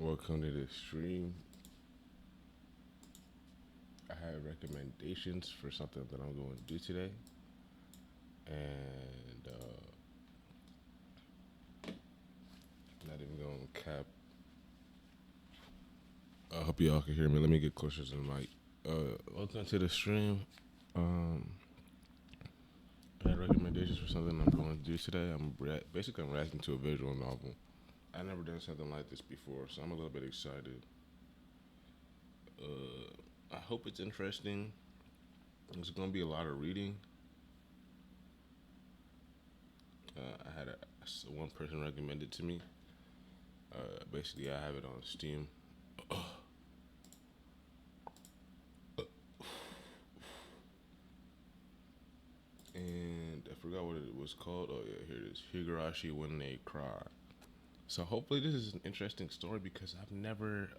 Welcome to the stream. I have recommendations for something that I'm going to do today, and not even going to cap. I hope y'all can hear me. Let me get closer to the mic. Welcome to the stream. Um, I have recommendations for something I'm going to do today. I'm reacting to a visual novel. I never done something like this before, so I'm a little bit excited. I hope it's interesting. There's going to be a lot of reading. I had one person recommended to me. Basically, I have it on Steam. And I forgot what it was called. Oh yeah, here it is. Higurashi When They Cry. So hopefully this is an interesting story because I've never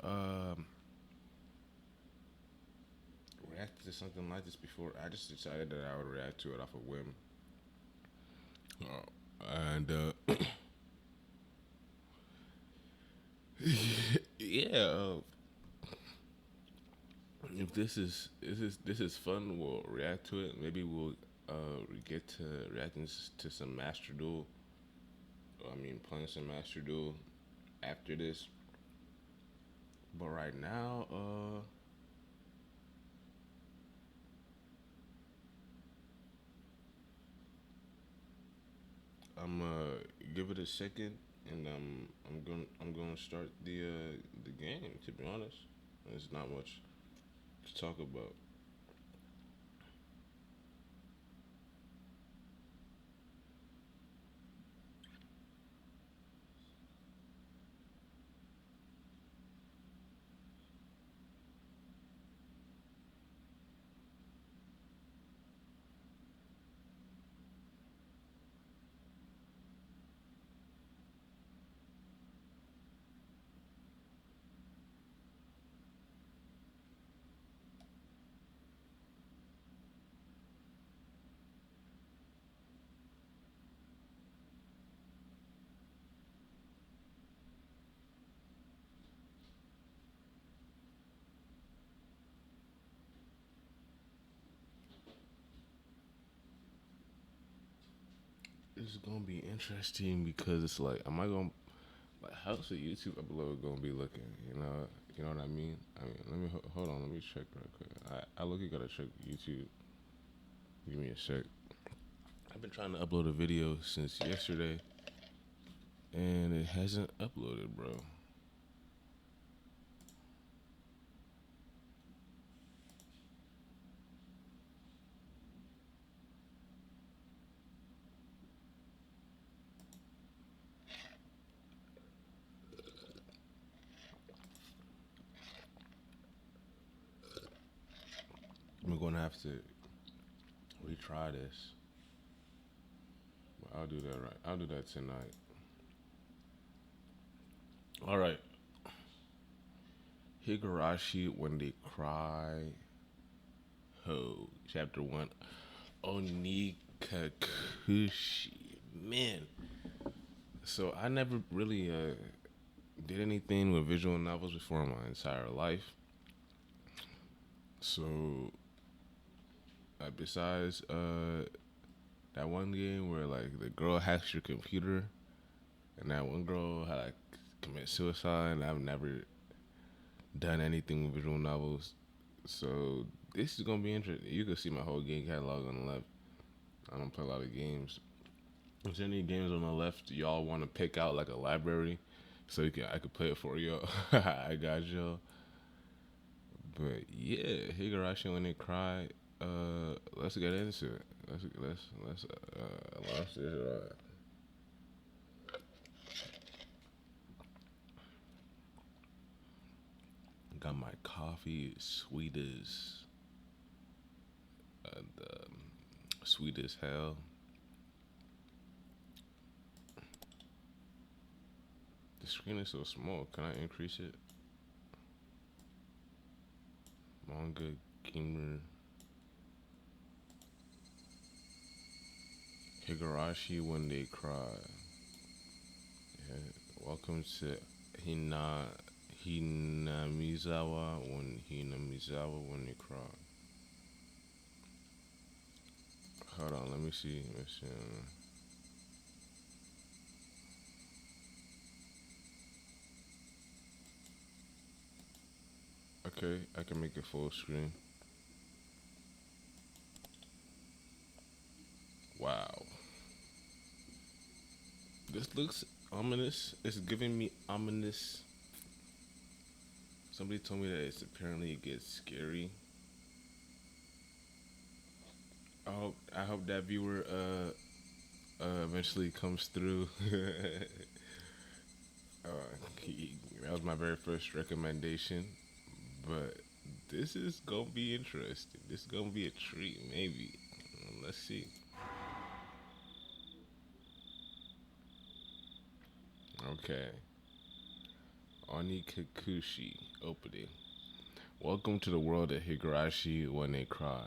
reacted to something like this before. I just decided that I would react to it off a whim. And yeah, if this is fun, we'll react to it. Maybe we'll get to reacting to some Master Duel. I mean, playing some Master Duel after this. But right now, I'm give it a second, and I'm gonna start the game. To be honest, there's not much to talk about. This is gonna be interesting because it's like, am I gonna like how's the YouTube upload gonna be looking? You know what I mean. Let me hold on. Let me check real quick. I look, you gotta check YouTube. Give me a sec. I've been trying to upload a video since yesterday, and it hasn't uploaded, bro. I'm gonna have to retry this. But I'll do that right. I'll do that tonight. All right. Higurashi When They Cry. Ho. Chapter 1. Onikakushi. Man. So I never really did anything with visual novels before in my entire life. So besides that one game where like the girl hacks your computer and that one girl had like commit suicide, I've never done anything with visual novels. So this is gonna be interesting. You can see my whole game catalog on the left. I don't play a lot of games. Is there any games on the left y'all want to pick out like a library so I could play it for y'all? I got y'all. But yeah, Higurashi When They Cry. Let's get into it. Let's got my coffee sweet as sweet as hell. The screen is so small. Can I increase it? Manga gamer. Higurashi When They Cry. Yeah. Welcome to Hinamizawa when they cry. Hold on, let me see. Let me see. Okay, I can make it full screen. Wow, this looks ominous. It's giving me ominous. Somebody told me that it's apparently it gets scary. I hope that viewer eventually comes through. uh, that was my very first recommendation, but this is gonna be interesting. This is gonna be a treat, maybe. Let's see. Okay, Onikakushi opening. Welcome to the world of Higurashi when they cry.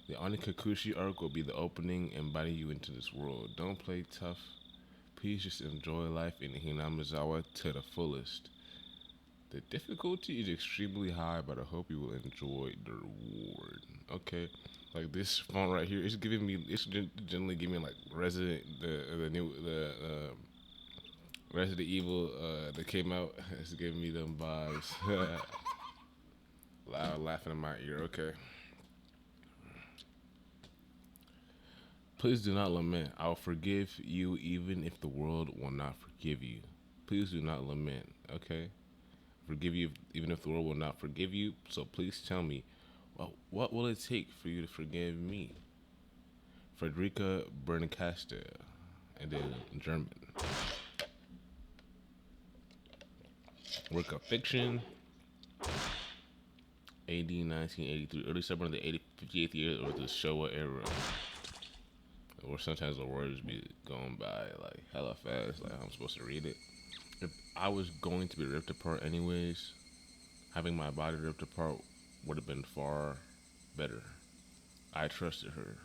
The Onikakushi arc will be the opening, inviting you into this world. Don't play tough. Please just enjoy life in Hinamizawa to the fullest. The difficulty is extremely high, but I hope you will enjoy the reward. Okay, like this font right here, it's giving me, it's generally giving me like Resident, the new, the Resident Evil that came out. It's giving me them vibes. Loud laughing in my ear. Okay. Please do not lament. I will forgive you even if the world will not forgive you. Please do not lament. Okay. Forgive you even if the world will not forgive you. So please tell me, well, what will it take for you to forgive me? Frederica Bernacaster, and then German. Work of fiction, AD 1983, early summer of the 58th year of the Showa era. Or sometimes the words be going by like hella fast, like I'm supposed to read it. If I was going to be ripped apart anyways, having my body ripped apart would have been far better. I trusted her.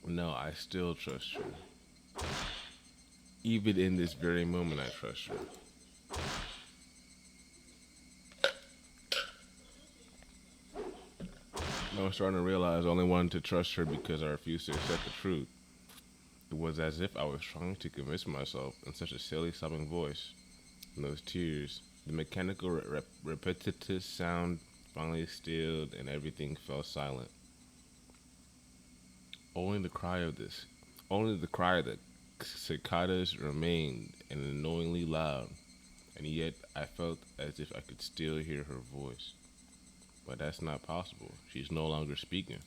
No, I still trust her. Even in this very moment, I trust her. I was starting to realize I only wanted to trust her because I refused to accept the truth. It was as if I was trying to convince myself in such a silly, sobbing voice. And those tears, the mechanical, repetitive sound finally stilled and everything fell silent. Only the cry of this, only the cry of the cicadas remained and annoyingly loud, and yet I felt as if I could still hear her voice. But that's not possible. She's no longer speaking.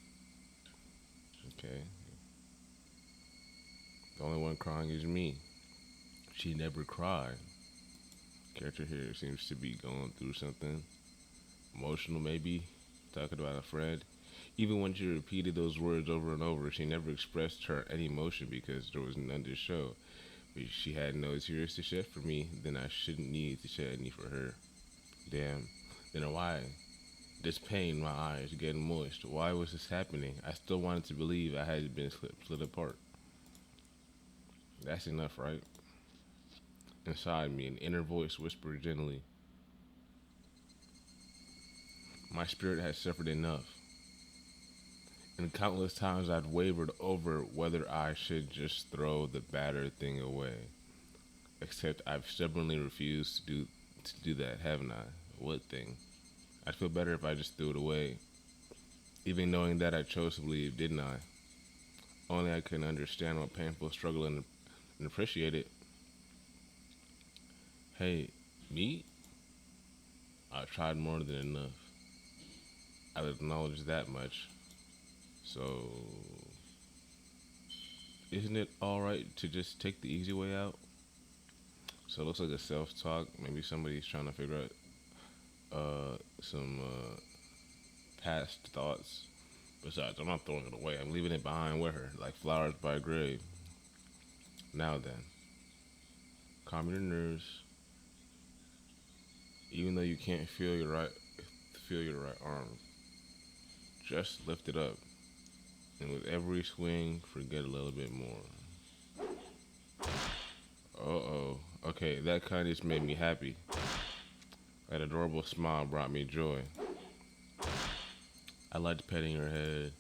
Okay. The only one crying is me. She never cried. Character here seems to be going through something emotional, maybe talking about a friend. Even when she repeated those words over and over, she never expressed her any emotion because there was none to show. If she had no tears to shed for me, then I shouldn't need to shed any for her. Damn. Then why? This pain, my eyes getting moist. Why was this happening? I still wanted to believe I had been split apart. That's enough, right? Inside me, an inner voice whispered gently, my spirit has suffered enough. And countless times I've wavered over whether I should just throw the battered thing away. Except I've stubbornly refused to do that, haven't I? What thing? I'd feel better if I just threw it away. Even knowing that I chose to believe, didn't I? Only I couldn't understand what painful struggle and appreciate it. Hey, me? I tried more than enough. I'll acknowledge that much. So, isn't it alright to just take the easy way out? So it looks like a self-talk. Maybe somebody's trying to figure out some past thoughts. Besides, I'm not throwing it away. I'm leaving it behind with her, like flowers by a grave. Now then, calm your nerves. Even though you can't feel your right arm, just lift it up. And with every swing, forget a little bit more. Uh-oh. Okay, Okay, that kindness made me happy. That adorable smile brought me joy. I liked petting her head.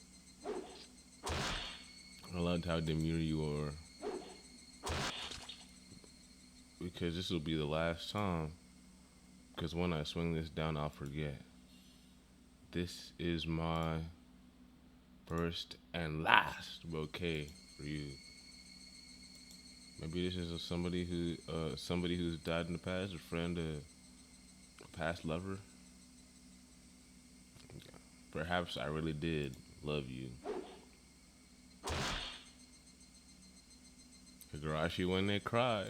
I loved how demure you were. Because this will be the last time. Because when I swing this down, I'll forget. This is my first and last bouquet for you. Maybe this is somebody who's died in the past, a friend, a past lover. Perhaps I really did love you. Higurashi when they cry.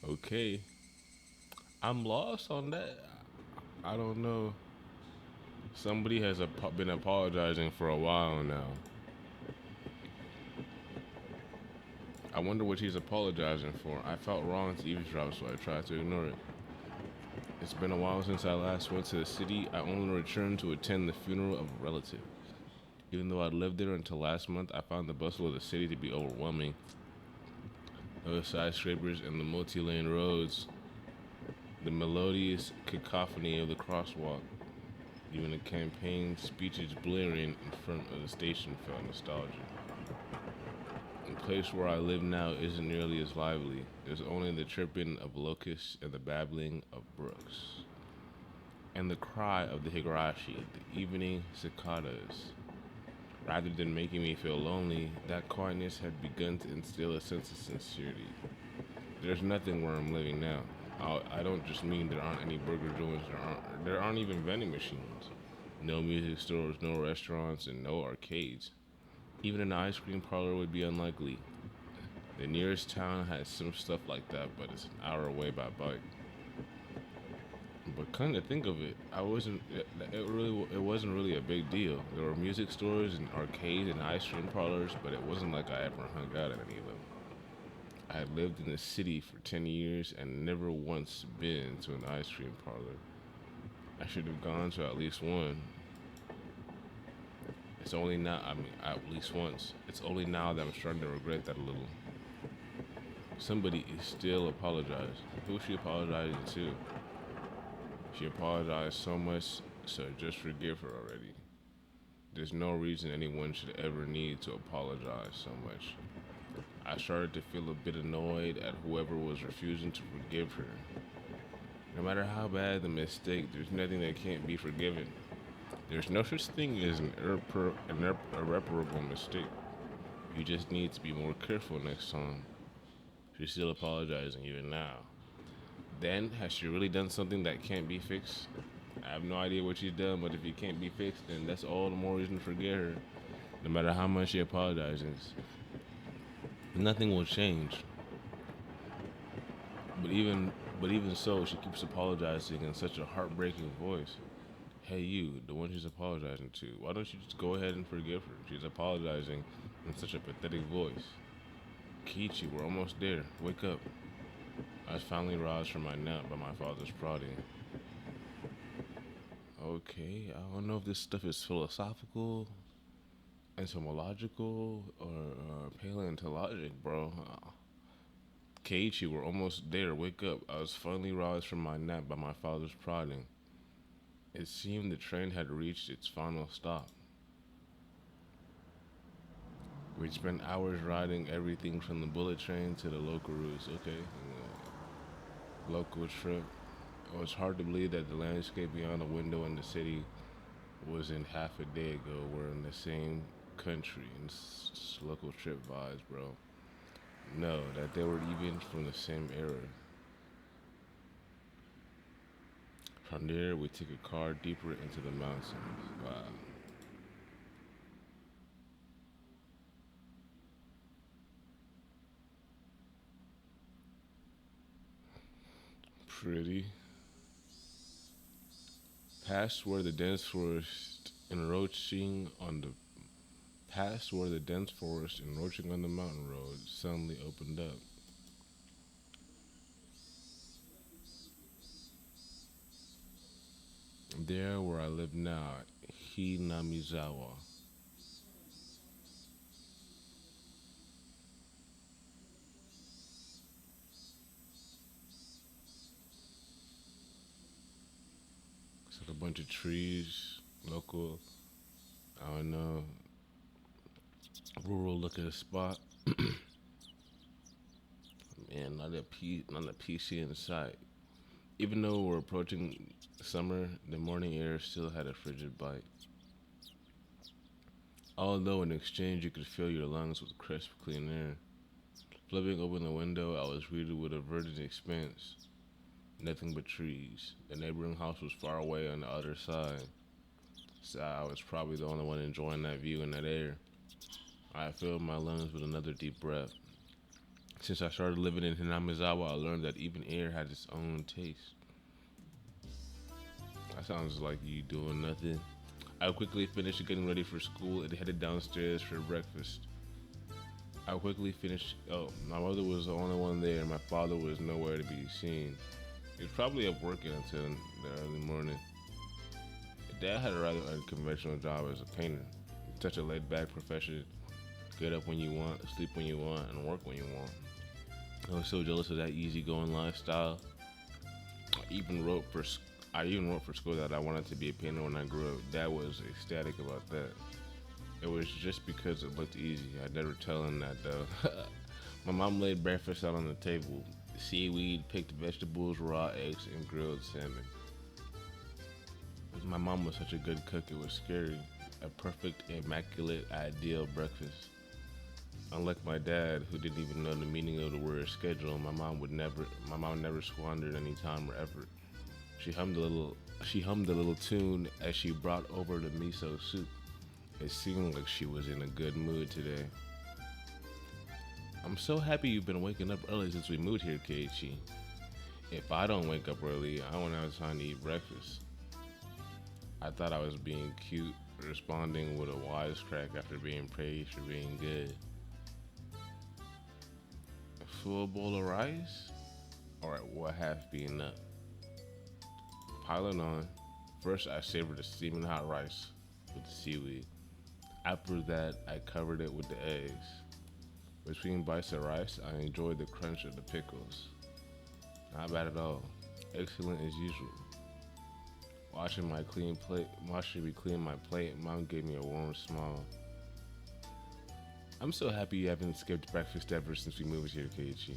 Okay, I'm lost on that. I don't know. Somebody has been apologizing for a while now. I wonder what he's apologizing for. I felt wrong to eavesdrop, so I tried to ignore it. It's been a while since I last went to the city. I only returned to attend the funeral of a relative. Even though I lived there until last month, I found the bustle of the city to be overwhelming. The skyscrapers and the multi-lane roads, the melodious cacophony of the crosswalk, even the campaign speeches blaring in front of the station felt nostalgic. The place where I live now isn't nearly as lively. There's only the chirping of locusts and the babbling of brooks. And the cry of the higurashi, the evening cicadas. Rather than making me feel lonely, that quietness had begun to instill a sense of sincerity. There's nothing where I'm living now. I don't just mean there aren't any burger joints, there aren't even vending machines. No music stores, no restaurants, and no arcades. Even an ice cream parlor would be unlikely. The nearest town has some stuff like that, but it's an hour away by bike. But come to think of it, it wasn't really a big deal. There were music stores and arcades and ice cream parlors, but it wasn't like I ever hung out at any of them. I had lived in the city for 10 years and never once been to an ice cream parlor. I should have gone to at least one. It's only now, I mean, at least once. It's only now that I'm starting to regret that a little. Somebody is still apologized. Who is she apologizing to? She apologized so much, so just forgive her already. There's no reason anyone should ever need to apologize so much. I started to feel a bit annoyed at whoever was refusing to forgive her. No matter how bad the mistake, there's nothing that can't be forgiven. There's no such thing as an irreparable mistake. You just need to be more careful next time. She's still apologizing even now. Then, has she really done something that can't be fixed? I have no idea what she's done, but if it can't be fixed, then that's all the more reason to forget her. No matter how much she apologizes, nothing will change. But even so, she keeps apologizing in such a heartbreaking voice. Hey, you, the one she's apologizing to, why don't you just go ahead and forgive her? She's apologizing in such a pathetic voice. Kiichi, we're almost there. Wake up. I was finally roused from my nap by my father's prodding. Okay, I don't know if this stuff is philosophical, entomological, or paleontologic, bro. Keiichi, we're almost there. Wake up. I was finally roused from my nap by my father's prodding. It seemed the train had reached its final stop. We'd spent hours riding everything from the bullet train to the local routes. Okay, local trip. It was hard to believe that the landscape beyond the window in the city wasn't half a day ago. We're in the same country and local trip vibes, bro. No, that they were even from the same era. From there, we took a car deeper into the mountains. Wow. Pretty. Past where the dense forest encroaching on the past where the dense forest encroaching on the mountain road suddenly opened up. There where I live now, Hinamizawa. like a bunch of trees, local. I don't know, rural looking spot. Man, not a PC in sight. Even though we're approaching summer, the morning air still had a frigid bite. Although in exchange you could fill your lungs with crisp, clean air. Flipping open the window, I was greeted with a verdant expanse. Nothing but trees. The neighboring house was far away on the other side, so I was probably the only one enjoying that view and that air. I filled my lungs with another deep breath. Since I started living in Hinamizawa, I learned that even air had its own taste. That sounds like you doing nothing. I quickly finished getting ready for school and headed downstairs for breakfast. I quickly finished. Oh, my mother was the only one there. My father was nowhere to be seen. He was probably up working until the early morning. Dad had a rather unconventional job as a painter. Such a laid back profession. Get up when you want, sleep when you want, and work when you want. I was so jealous of that easygoing lifestyle. I even wrote for I even wrote for school that I wanted to be a painter when I grew up. Dad was ecstatic about that. It was just because it looked easy. I'd never tell him that though. My mom laid breakfast out on the table: seaweed, picked vegetables, raw eggs, and grilled salmon. My mom was such a good cook, it was scary. A perfect, immaculate, ideal breakfast. Unlike my dad, who didn't even know the meaning of the word schedule, my mom never squandered any time or effort. She hummed a little tune as she brought over the miso soup. It seemed like she was in a good mood today. I'm so happy you've been waking up early since we moved here, Keiichi. If I don't wake up early, I won't have time to eat breakfast. I thought I was being cute, responding with a wisecrack after being praised for being good. A full bowl of rice? Or will half be enough? Piling on, first I savored the steaming hot rice with the seaweed. After that, I covered it with the eggs. Between bites of rice, I enjoyed the crunch of the pickles. Not bad at all. Excellent as usual. Watching me clean my plate, Mom gave me a warm smile. I'm so happy you haven't skipped breakfast ever since we moved here, Keiichi.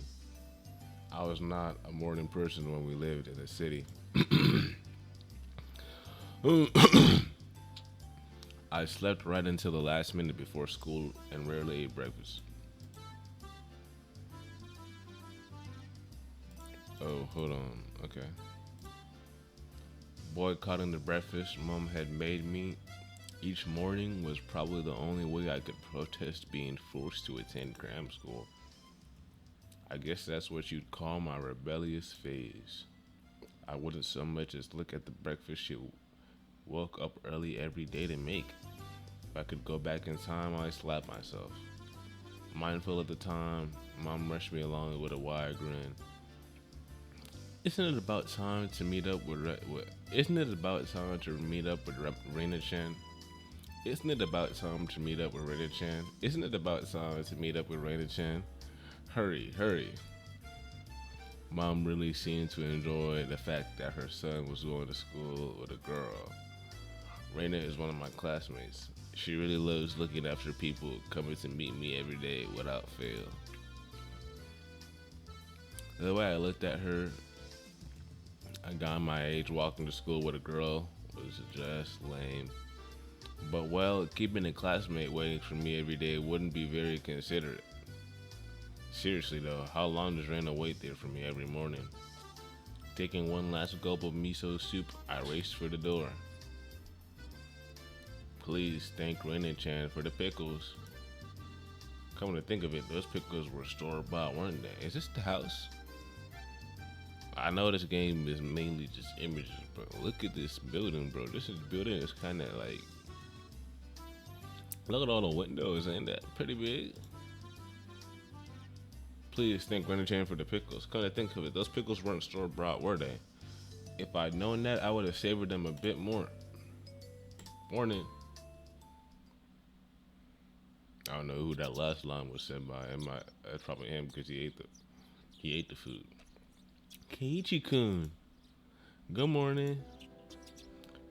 I was not a morning person when we lived in the city. I slept right until the last minute before school and rarely ate breakfast. Oh, hold on. Okay. Boycotting the breakfast Mom had made me each morning was probably the only way I could protest being forced to attend cram school. I guess that's what you'd call my rebellious phase. I wouldn't so much as look at the breakfast she woke up early every day to make. If I could go back in time, I'd slap myself. Mindful of the time, Mom rushed me along with a wide grin. Isn't it about time to meet up Isn't it about time to meet up with Raina-chan? Isn't it about time to meet up with Raina-chan? Isn't it about time to meet up with Raina-chan? Hurry, hurry. Mom really seemed to enjoy the fact that her son was going to school with a girl. Raina is one of my classmates. She really loves looking after people coming to meet me every day without fail. The way I looked at her, a guy my age walking to school with a girl, was just lame. But well, keeping a classmate waiting for me every day wouldn't be very considerate. Seriously though, how long does Raina wait there for me every morning? Taking one last gulp of miso soup, I raced for the door. Please thank Raina-chan for the pickles. Come to think of it, those pickles were store-bought, weren't they? Is this the house? I know this game is mainly just images, but look at this building, bro. Building is kind of like, look at all the windows, ain't that pretty big? Please thank Raina-chan for the pickles. Come to think of it, those pickles weren't store-bought, were they? If I'd known that, I would have savored them a bit more. Morning. I don't know who that last line was said by. That's probably him because he ate the food. Keiichi-kun, good morning.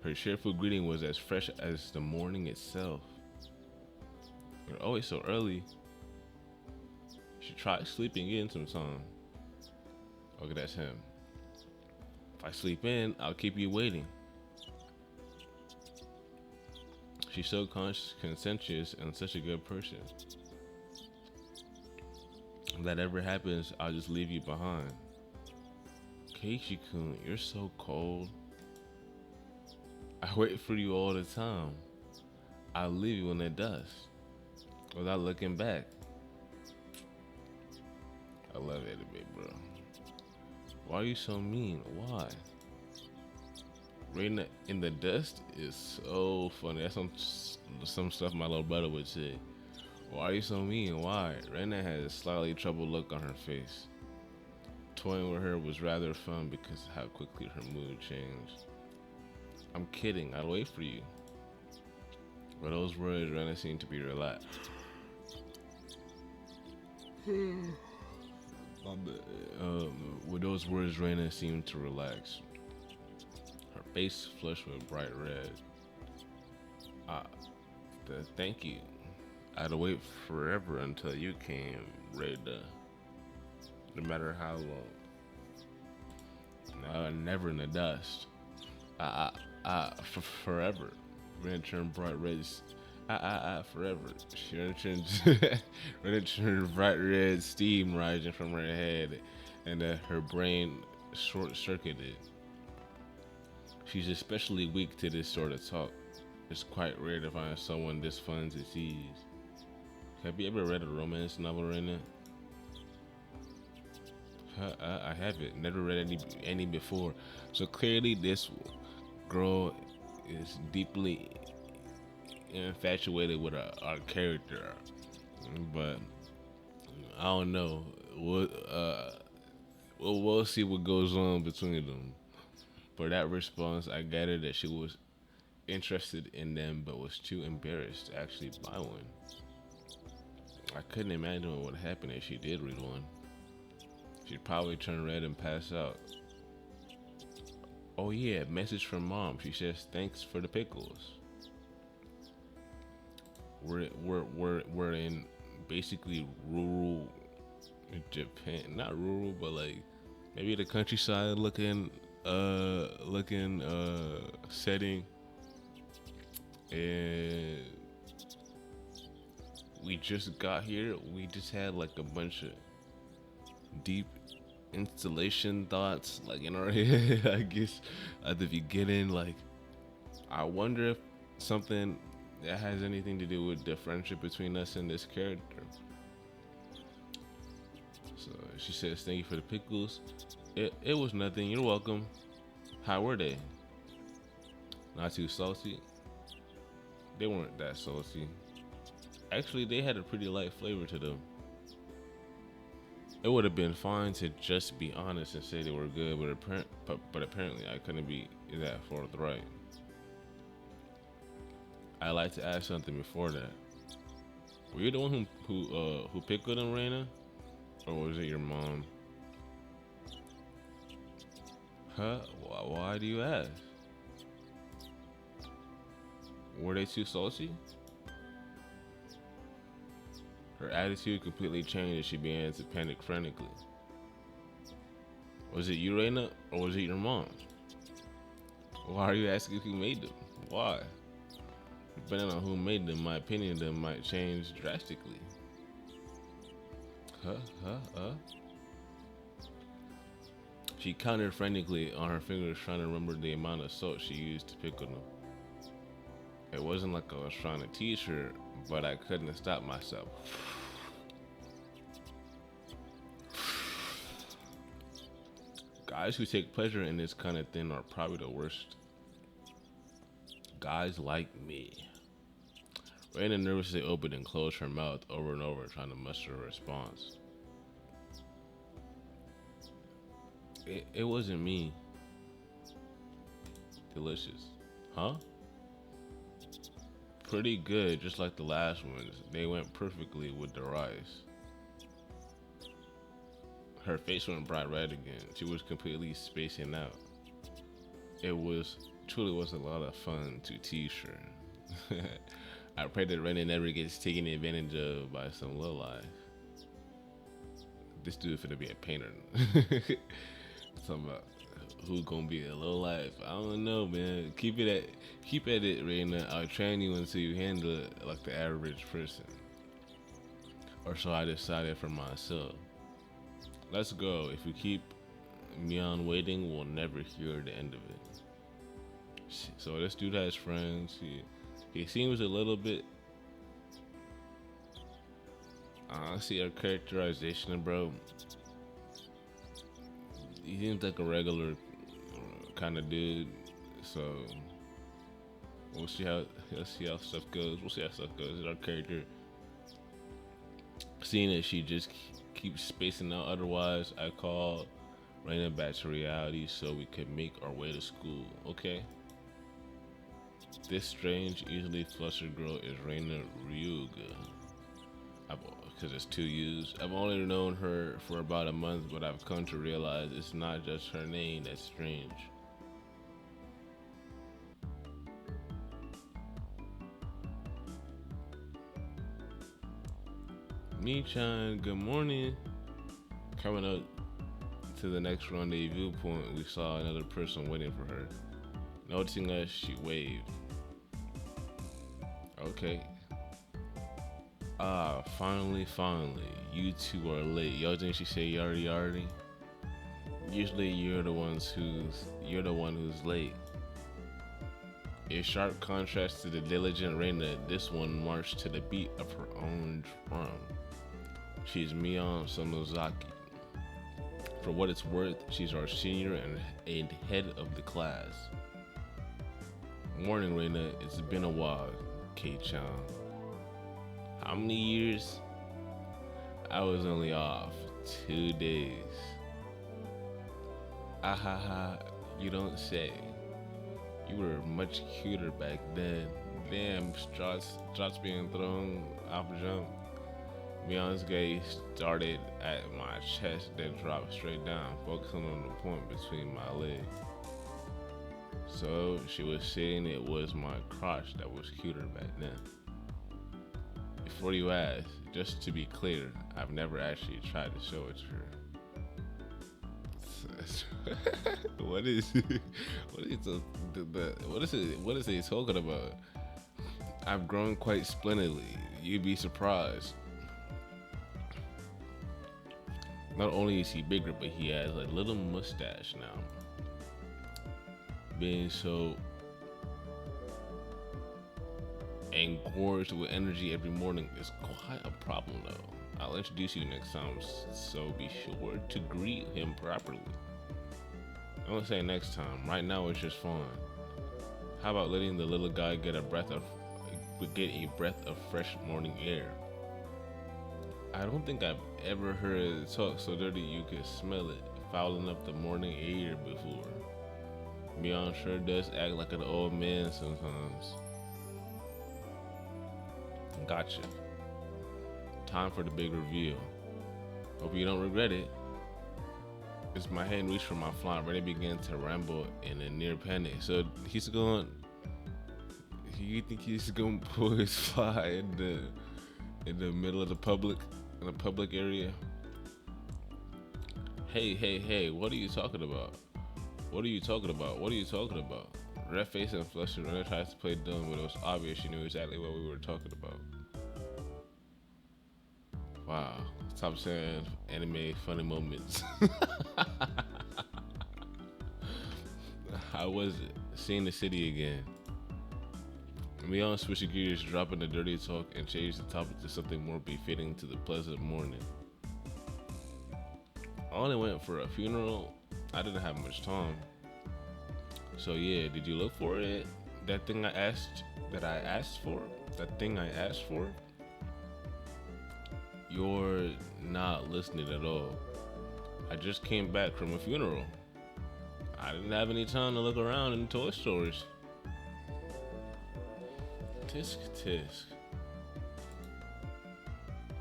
Her cheerful greeting was as fresh as the morning itself. You're always so early. She tried sleeping in sometime. Okay, that's him. If I sleep in, I'll keep you waiting. She's so conscientious and such a good person. If that ever happens, I'll just leave you behind. Keiichi-kun, you're so cold. I wait for you all the time. I'll leave you in the dust without looking back. I love it a bit, bro. Why are you so mean? Why? Reina in the dust is so funny. That's some stuff my little brother would say. Why are you so mean? Why? Reina had a slightly troubled look on her face. Toying with her was rather fun because of how quickly her mood changed. I'm kidding. I'll wait for you. With those words, Reina seemed to be relaxed. With those words, Reina seemed to relax. Her face flushed with bright red. Thank you. I'd wait forever until you came, Reina. No matter how long. Never in the dust. Forever. Reina turned bright red. Forever. Reina turned bright red, steam rising from her head, and her brain short-circuited. She's especially weak to this sort of talk. It's quite rare to find someone this fun to tease. Have you ever read a romance novel, Reina? I haven't. Never read any before. So clearly, this girl is deeply infatuated with our character, but I don't know. We'll see what goes on between them. For that response, I gathered that she was interested in them, but was too embarrassed to actually buy one. I couldn't imagine what would happen if she did read one. She'd probably turn red and pass out. Oh yeah, message from mom. She says thanks for the pickles. We're in basically rural Japan, not rural, but like maybe the countryside looking setting, and we just got here. We just had like a bunch of deep installation thoughts like in our head. I guess at the beginning, like I wonder if something that has anything to do with the friendship between us and this character. So she says thank you for the pickles. It was nothing. You're welcome. How were they? Not too salty. They weren't that salty. Actually, they had a pretty light flavor to them. It would have been fine to just be honest and say they were good, but apparently I couldn't be that forthright. I'd like to ask something before that. Were you the one who pickled them, Reina? Or was it your mom? Huh? Why do you ask? Were they too salty? Her attitude completely changed as she began to panic frantically. Was it you, Reina, or was it your mom? Why are you asking who made them? Why? Depending on who made them, my opinion of them might change drastically. She counted frantically on her fingers, trying to remember the amount of salt she used to pickle them. It wasn't like I was trying to tease her, but I couldn't stop myself. Guys who take pleasure in this kind of thing are probably the worst. Guys like me. Reina nervously opened and closed her mouth over and over, trying to muster a response. It wasn't me. Delicious. Huh? Pretty good, just like the last ones. They went perfectly with the rice. Her face went bright red again. She was completely spacing out. It was Truly was a lot of fun to teach her. I pray that Raina never gets taken advantage of by some lowlife. This dude finna be a painter. Talking about who gonna be a lowlife. I don't know, man. Keep at it, Raina. I'll train you until you handle it like the average person. Or so I decided for myself. Let's go. If we keep me on waiting, we'll never hear the end of it. So this dude has friends. He seems a little bit. I see our characterization, bro. He seems like a regular kind of dude. So we'll see how stuff goes. We'll see how stuff goes. Our character, seeing that she just keeps spacing out. Otherwise, I called Raina back to reality so we could make our way to school. Okay. This strange, easily flustered girl is Raina Ryuga. Because it's 2 U's. I've only known her for about a month, but I've come to realize it's not just her name that's strange. Mi-chan, good morning. Coming up to the next rendezvous point, we saw another person waiting for her. Noticing us, she waved. Okay. Finally, you two are late. Y'all think she said yardy? Usually you're the one who's late. In sharp contrast to the diligent Raina, this one marched to the beat of her own drum. She's Mion Sonozaki. For what it's worth, she's our senior and head of the class. Morning, Raina. It's been a while, Kei-chan. How many years? I was only off 2 days. Ahaha, you don't say. You were much cuter back then. Damn, shots being thrown off jump. Mion's gaze started at my chest, then dropped straight down, focusing on the point between my legs. So she was saying it was my crotch that was cuter back then. Before you ask, just to be clear, I've never actually tried to show it to her. What is he talking about? I've grown quite splendidly. You'd be surprised. Not only is he bigger, but he has a little mustache now. Being so engorged with energy every morning is quite a problem, though. I'll introduce you next time, so be sure to greet him properly. I won't say next time. Right now, it's just fun. How about letting the little guy get a breath of fresh morning air? I don't think I've ever heard it talk so dirty you could smell it fouling up the morning air before. Mion sure does act like an old man sometimes. Gotcha. Time for the big reveal. Hope you don't regret it. As my hand reached for my fly, Rennie began to ramble in a near panic. So he's going. You think he's going to pull his fly in the middle of the public, in a public area? Hey! What are you talking about? What are you talking about? Red face and flustered, Rennie tries to play dumb, but it was obvious she knew exactly what we were talking about. Wow. Stop saying anime funny moments. How was it? Seeing the city again. Mion switched gears, dropping the dirty talk and changed the topic to something more befitting to the pleasant morning. I only went for a funeral. I didn't have much time. So yeah, did you look for it? That thing I asked for? You're not listening at all. I just came back from a funeral. I didn't have any time to look around in toy stores. Tisk.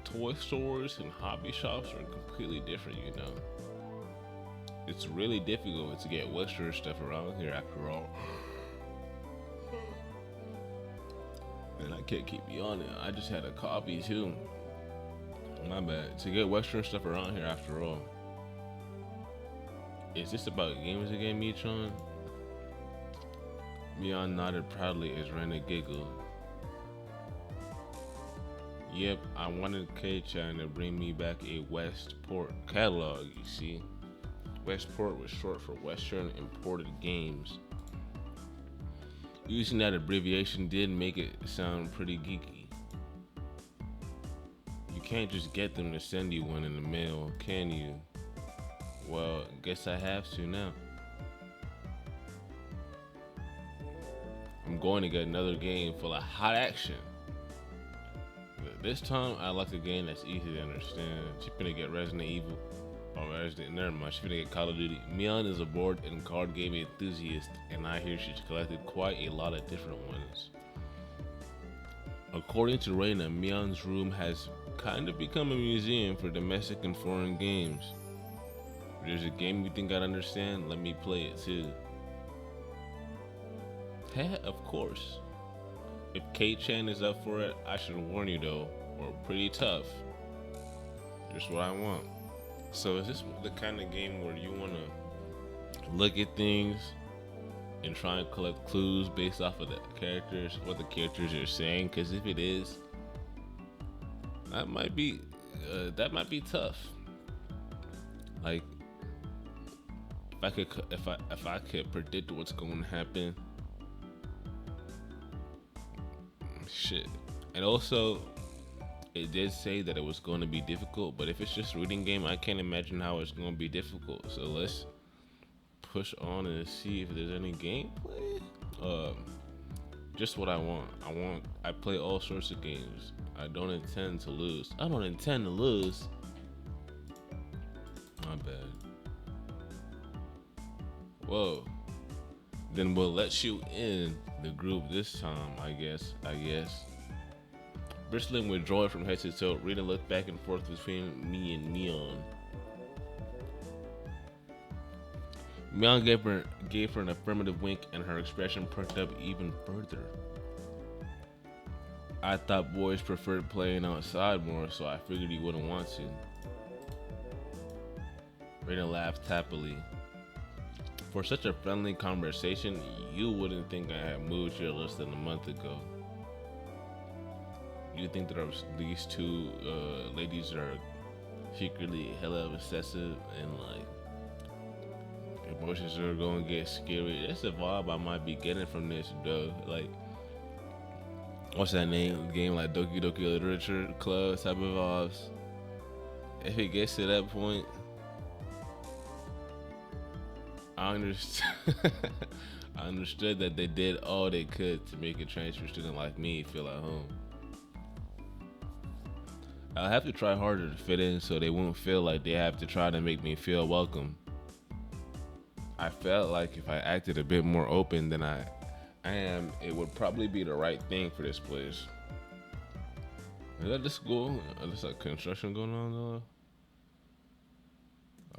Toy stores and hobby shops are completely different, you know. It's really difficult to get Western stuff around here after all. And I can't keep you on it. I just had a coffee too. My bad. To get Western stuff around here, after all. Is this about games again, Mitron? Mion nodded proudly as Rena giggled. Yep, I wanted K-Chan to bring me back a Westport catalog, you see. Westport was short for Western Imported Games. Using that abbreviation did make it sound pretty geeky. You can't just get them to send you one in the mail, can you? Well, guess I have to now. I'm going to get another game full of hot action. This time, I like a game that's easy to understand. She's gonna get Resident Evil. Never mind, she's gonna get Call of Duty. Mion is a board and card game enthusiast, and I hear she's collected quite a lot of different ones. According to Reina, Mion's room has kind of become a museum for domestic and foreign games. If there's a game you think I'd understand, let me play it too. Heh, of course. If K-Chan is up for it, I should warn you though, we're pretty tough. Just what I want. So is this the kind of game where you want to look at things and try and collect clues based off of the characters, what the characters are saying? Because if it is, that might be tough. Like, if I could predict what's going to happen. Shit. And also, it did say that it was going to be difficult, but if it's just a reading game, I can't imagine how it's going to be difficult. So let's push on and see if there's any gameplay. Just what I want. I play all sorts of games. I don't intend to lose. My bad. Whoa. Then we'll let you in the group this time, I guess. Bristling with joy from head to toe, Rita looked back and forth between me and Neon. Mion gave her an affirmative wink, and her expression perked up even further. I thought boys preferred playing outside more, so I figured you wouldn't want to. Rita laughed happily. For such a friendly conversation, you wouldn't think I had moved here less than a month ago. You think that these two ladies are secretly hella obsessive and like emotions are gonna get scary? That's the vibe I might be getting from this, though. Like, what's that name? Game like Doki Doki Literature Club type of vibes. If it gets to that point, I understood that they did all they could to make a transfer student like me feel at home. I'll have to try harder to fit in so they won't feel like they have to try to make me feel welcome. I felt like if I acted a bit more open than I am, it would probably be the right thing for this place. Is that the school? There's like construction going on though.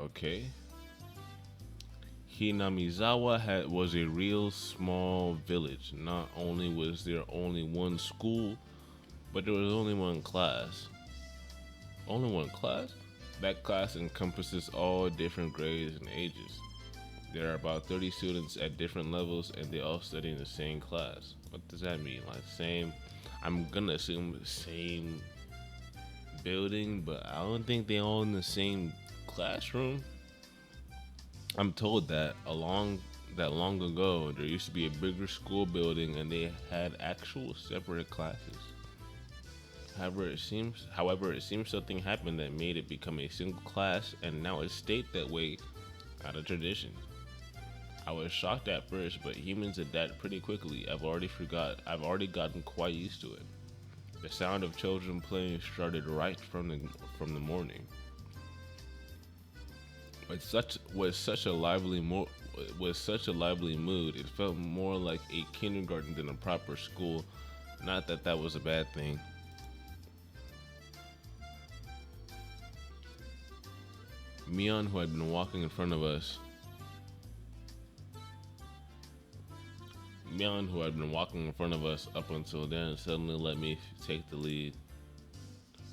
Okay. Hinamizawa was a real small village. Not only was there only one school, but there was only one class. Only one class? That class encompasses all different grades and ages. There are about 30 students at different levels, and they all study in the same class. What does that mean? Like same? I'm gonna assume same building, but I don't think they all in the same classroom. I'm told that long ago, there used to be a bigger school building, and they had actual separate classes. However, it seems something happened that made it become a single class, and now it stayed that way out of tradition. I was shocked at first, but humans adapt pretty quickly. I've already gotten quite used to it. The sound of children playing started right from the morning. With such a lively mood, it felt more like a kindergarten than a proper school. Not that that was a bad thing. Mion, who had been walking in front of us, Mion, who had been walking in front of us up until then, suddenly let me take the lead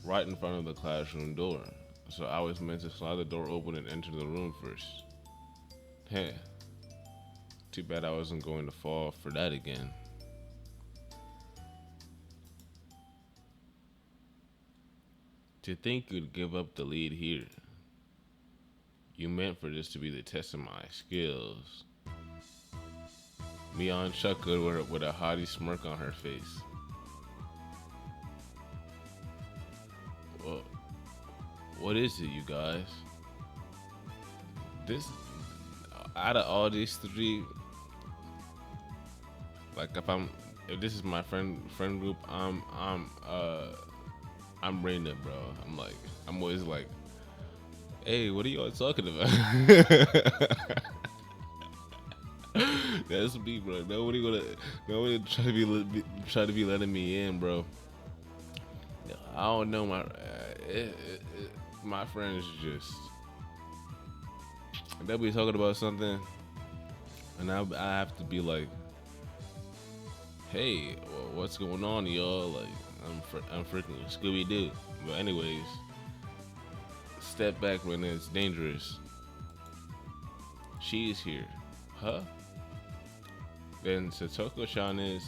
right in front of the classroom door. So I was meant to slide the door open and enter the room first. Hey, too bad I wasn't going to fall for that again. To think you'd give up the lead here. You meant for this to be the test of my skills. Mion chuckled with a haughty smirk on her face. Well, what is it, you guys? This, out of all these three, like if this is my friend group, I'm Raina, bro. I'm always like, hey, what are y'all talking about? That's me, bro. Nobody try to be letting me in, bro. I don't know my friends just they'll be talking about something, and I have to be like, hey, well, what's going on, y'all? Like, I'm freaking Scooby Doo. But anyways, step back when it's dangerous. She's here, huh? Then Satoko-chan is.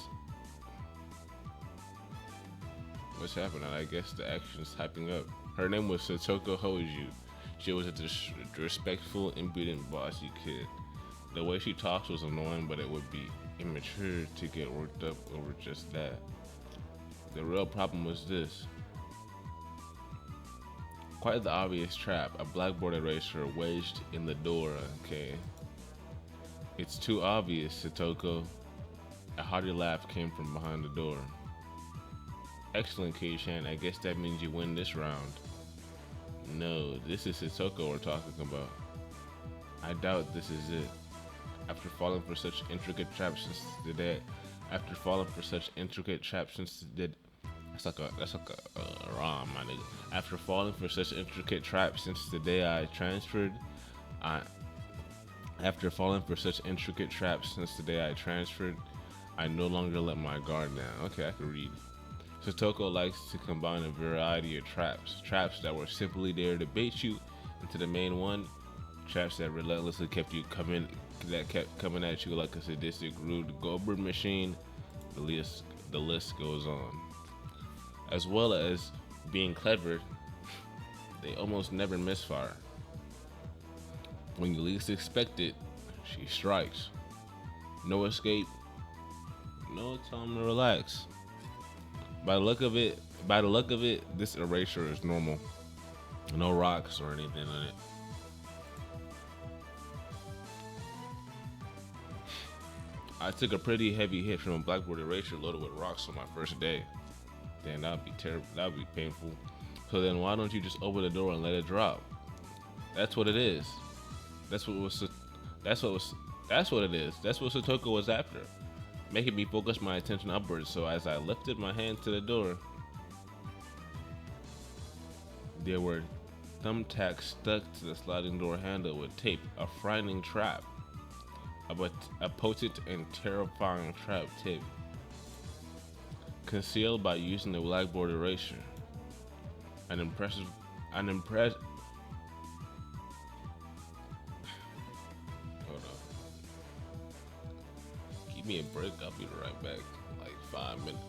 What's happening? I guess the action's typing up. Her name was Satoko Hoju. She was a disrespectful, impudent, bossy kid. The way she talks was annoying, but it would be immature to get worked up over just that. The real problem was this. Quite the obvious trap, a blackboard eraser wedged in the door, okay? It's too obvious, Satoko. A hearty laugh came from behind the door. Excellent, Kei-chan. I guess that means you win this round. No, this is Satoko we're talking about. I doubt this is it. After falling for such intricate traps since the day, that's like a rhyme, my nigga. After falling for such intricate traps since the day I transferred, I no longer let my guard down. Okay, I can read. Satoko likes to combine a variety of traps that were simply there to bait you into the main one, traps that relentlessly kept coming at you like a sadistic, rude Goldberg machine. The list goes on. As well as being clever, they almost never misfire. When you least expect it, she strikes. No escape, no time to relax. By the look of it, this eraser is normal. No rocks or anything on it. I took a pretty heavy hit from a blackboard eraser loaded with rocks on my first day. Damn, that would be terrible. That would be painful. So then why don't you just open the door and let it drop? That's what it is. That's what it is. That's what Satoko was after. Making me focus my attention upwards, so as I lifted my hand to the door, there were thumbtacks stuck to the sliding door handle with tape, a frightening trap, a potent and terrifying trap tip, concealed by using the blackboard eraser. An impressive. Hold on. Give me a break. I'll be right back. Like 5 minutes.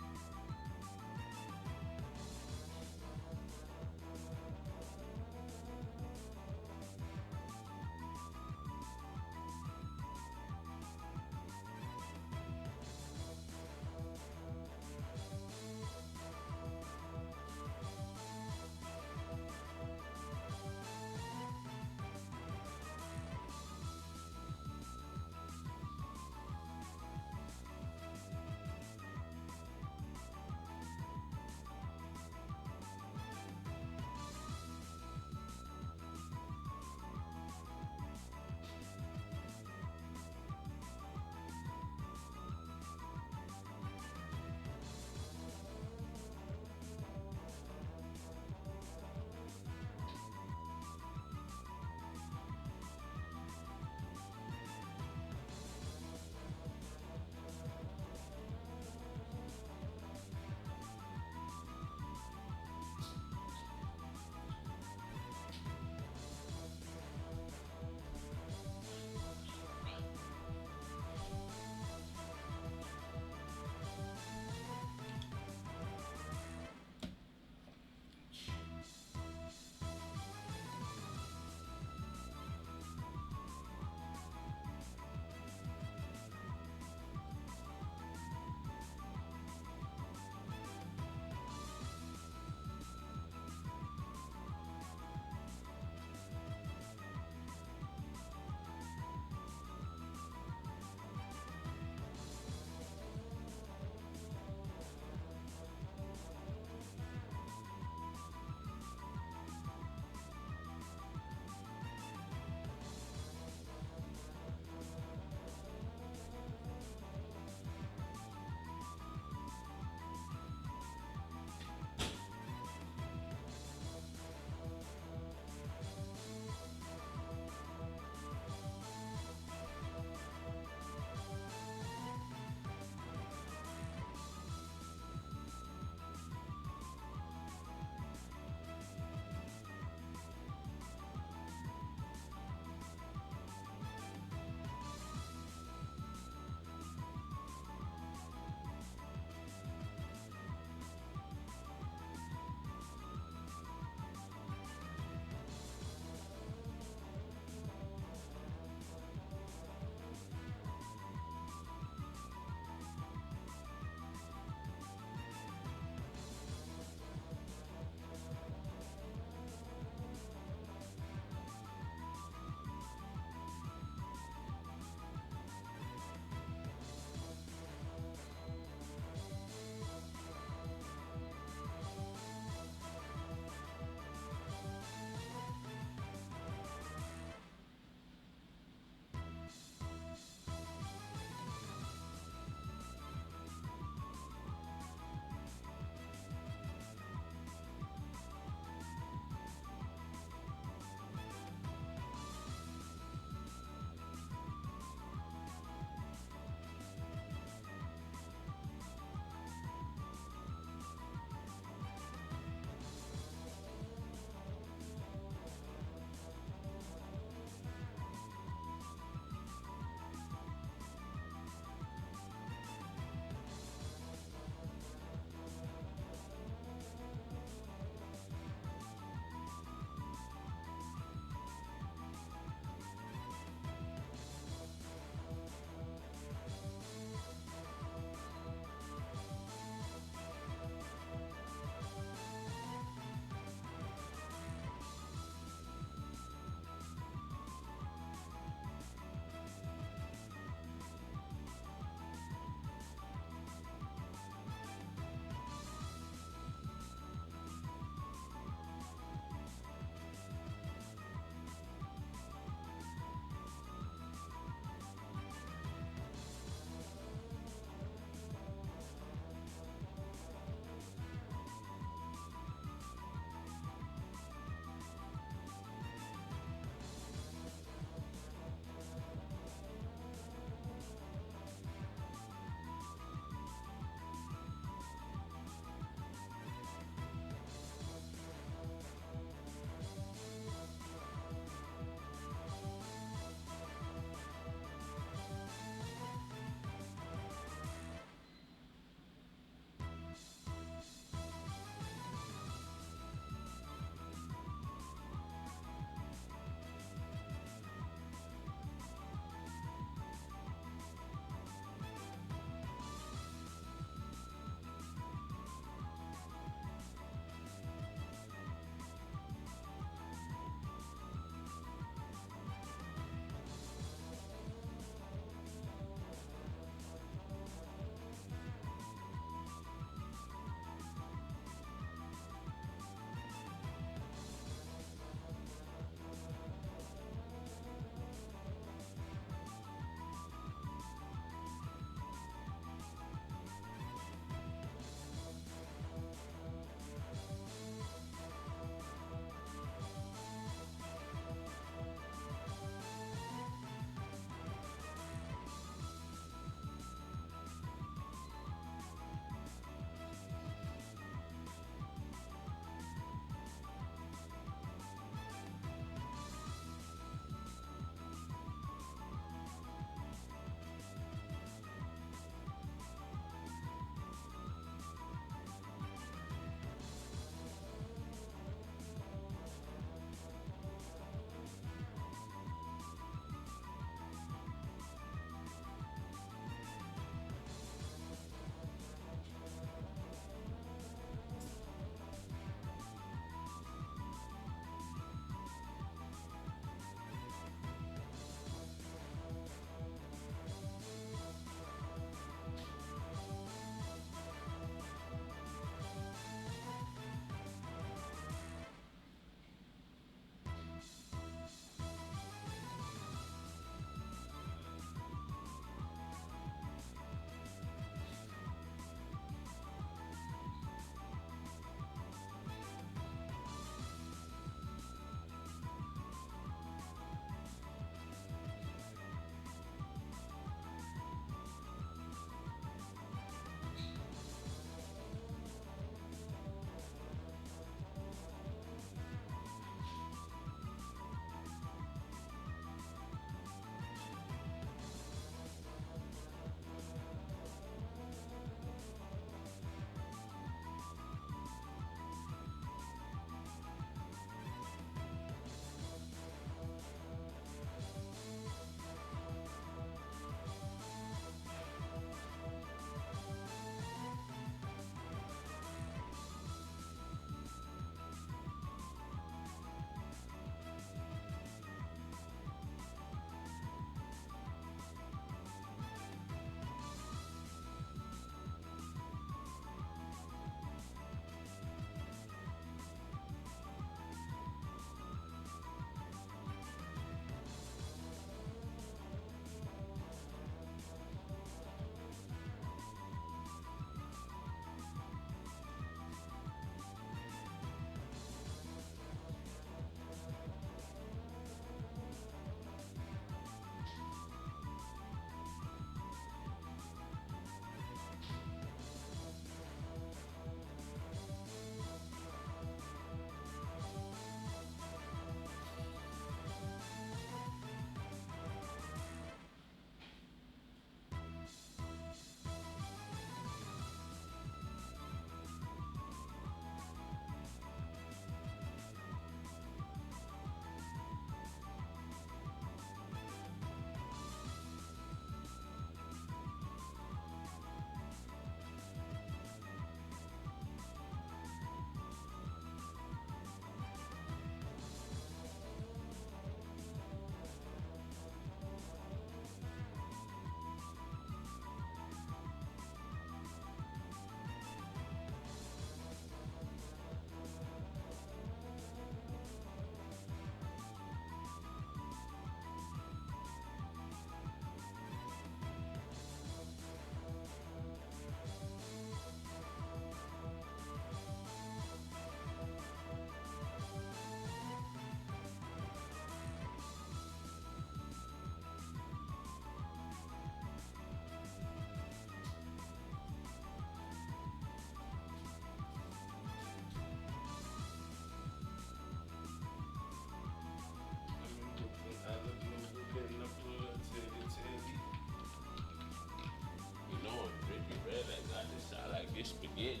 It's spaghetti.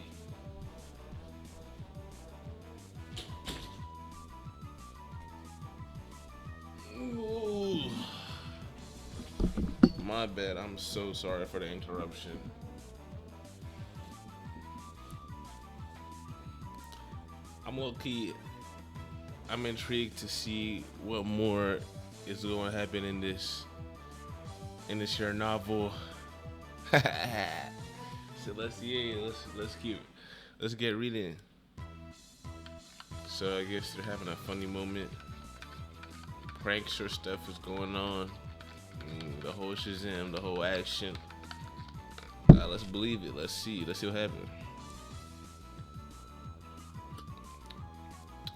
Ooh. My bad. I'm so sorry for the interruption. I'm low key. I'm intrigued to see what more is going to happen in this your novel. So let's get reading. So I guess they're having a funny moment. Prankster stuff is going on. The whole Shazam, the whole action. Let's believe it. Let's see. Let's see what happens.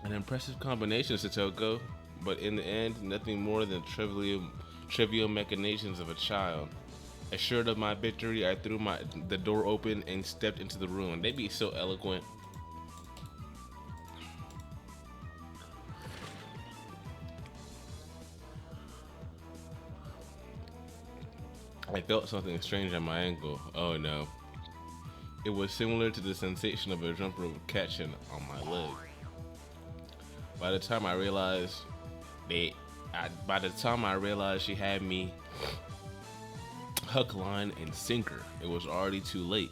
An impressive combination, Satoko, but in the end, nothing more than trivial machinations of a child. Assured of my victory, I threw the door open and stepped into the room. They be so eloquent. I felt something strange on my ankle. Oh no. It was similar to the sensation of a jump rope catching on my leg. By the time I realized she had me hook, line, and sinker, it was already too late.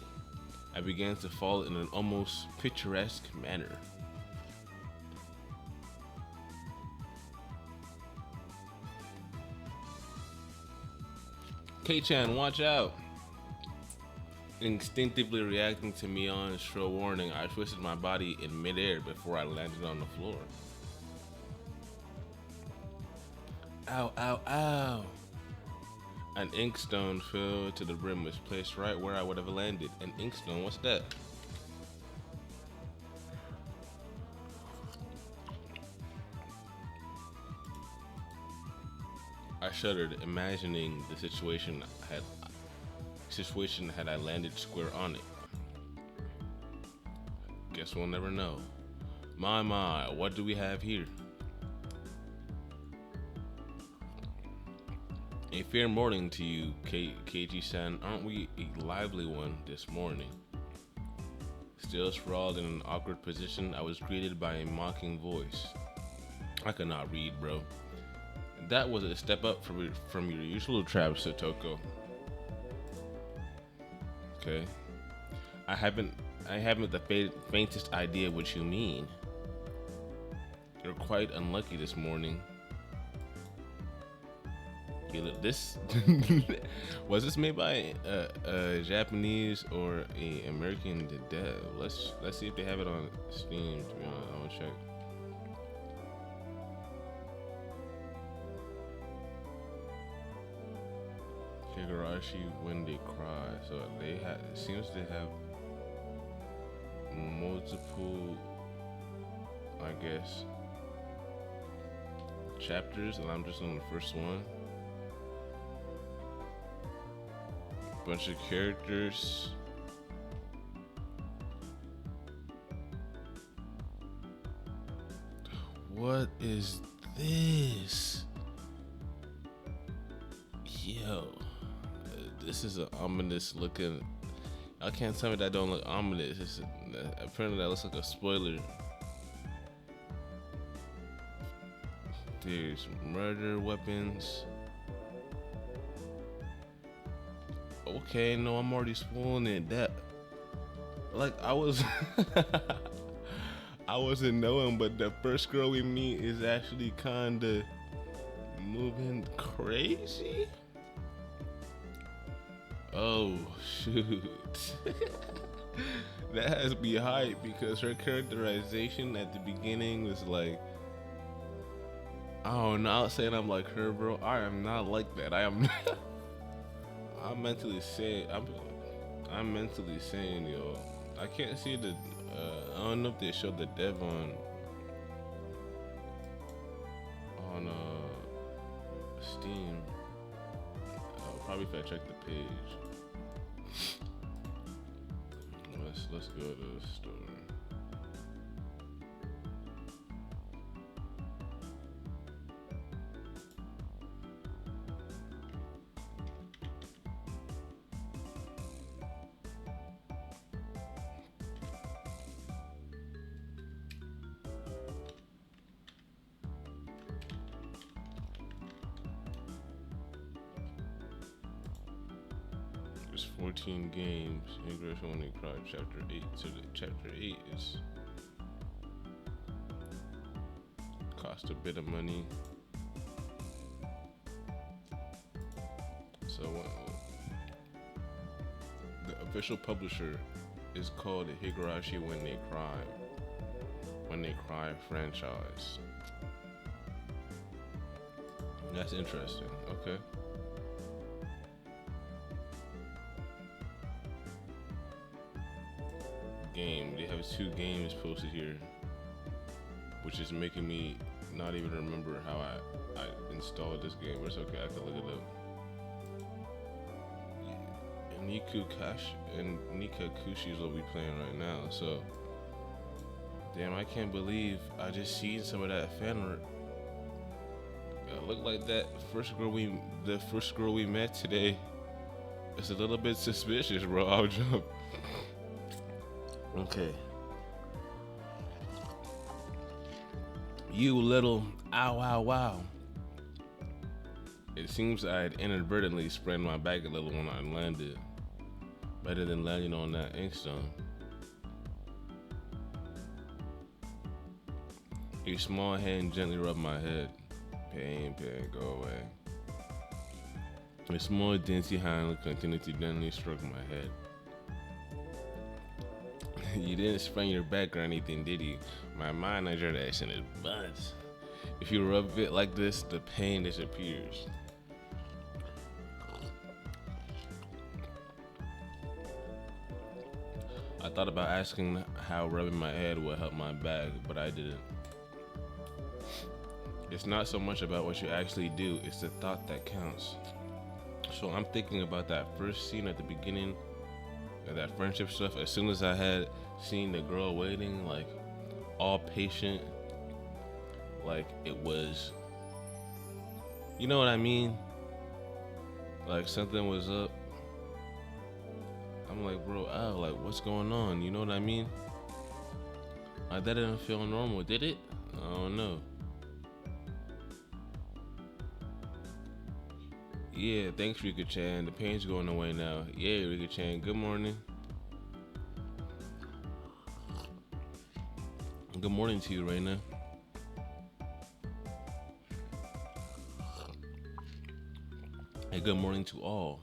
I began to fall in an almost picturesque manner. K-chan, watch out! Instinctively reacting to Mion's shrill warning, I twisted my body in midair before I landed on the floor. Ow, ow, ow! An inkstone filled to the brim was placed right where I would have landed. An inkstone? What's that? I shuddered, imagining the situation had I landed square on it. Guess we'll never know. My, what do we have here? A fair morning to you, Keiji-san. Aren't we a lively one this morning? Still sprawled in an awkward position, I was greeted by a mocking voice. I could not read, bro. That was a step up from your usual trap, Satoko. Okay. I haven't the faintest idea what you mean. You're quite unlucky this morning. This was this made by a Japanese or a American dev? Let's see if they have it on Steam. To be honest, I want to check. Higurashi when they cry. So it seems they have multiple, I guess, chapters, and I'm just on the first one. Bunch of characters. What is this? Yo, this is an ominous looking. I can't tell me that don't look ominous. Apparently that looks like a spoiler. There's murder weapons. Okay, no, I'm already spoiling it. That, like, I wasn't knowing, but the first girl we meet is actually kinda moving crazy. Oh shoot. That has to be hype because her characterization at the beginning was like, oh, not saying I'm like her, bro. I am not like that. I am. I'm mentally saying, yo, I can't see the. I don't know if they showed the dev on Steam. Probably if I check the page. Let's go to the store. It's 14 games. English only cry chapter 8. So the chapter 8 is cost a bit of money. So the official publisher is called the Higurashi When They Cry. When They Cry franchise. That's interesting. Okay. Game. They have 2 games posted here, which is making me not even remember how I installed this game. But it's okay. I can look it up. And Nikakushi is what we playing right now. So, damn, I can't believe I just seen some of that fan art. It looked like the first girl we met today. It's a little bit suspicious, bro. I'll jump. Okay. You little ow wow. It seems I had inadvertently sprained my back a little when I landed. Better than landing on that inkstone. A small hand gently rubbed my head. Pain, go away. A small dainty hand continued to gently stroke my head. You didn't sprain your back or anything, did you? My mind has your ass in its buns. If you rub it like this, the pain disappears. I thought about asking how rubbing my head would help my back, but I didn't. It's not so much about what you actually do, it's the thought that counts. So I'm thinking about that first scene at the beginning of that friendship stuff. As soon as I had seen the girl waiting, like all patient, like it was, you know what I mean? Like something was up. I'm like, bro, ow, like what's going on? You know what I mean? Like that didn't feel normal, did it? I don't know. Yeah, thanks Rika-chan. The pain's going away now. Yeah, Rika-chan, good morning. Good morning to you, Raina. Hey, good morning to all.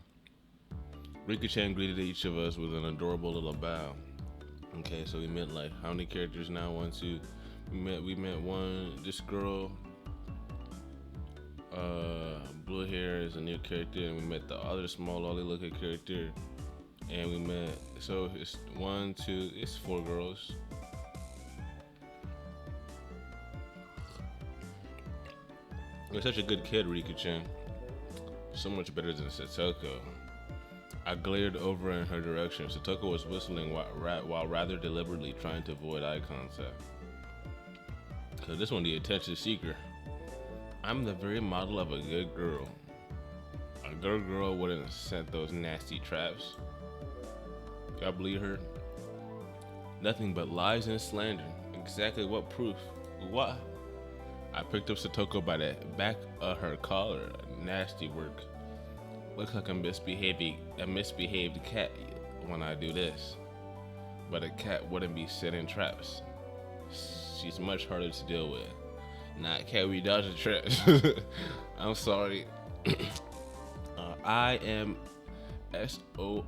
Rika-chan greeted each of us with an adorable little bow. Okay, so we met like how many characters now? 1, 2. We met one. This girl, blue hair is a new character, and we met the other small lolly looking character, and we met. So it's 1, 2. It's 4 girls. You're such a good kid, Rika-chan. So much better than Satoko. I glared over in her direction. Satoko was whistling while rather deliberately trying to avoid eye contact. So this one, the attention seeker. I'm the very model of a good girl. A good girl wouldn't set those nasty traps. Y'all believe her? Nothing but lies and slander. Exactly what proof? What? I picked up Satoko by the back of her collar. Nasty work. Looks like a misbehaved cat when I do this. But a cat wouldn't be setting traps. She's much harder to deal with. Not cat, we dodge the traps. I'm sorry. I am SORRY.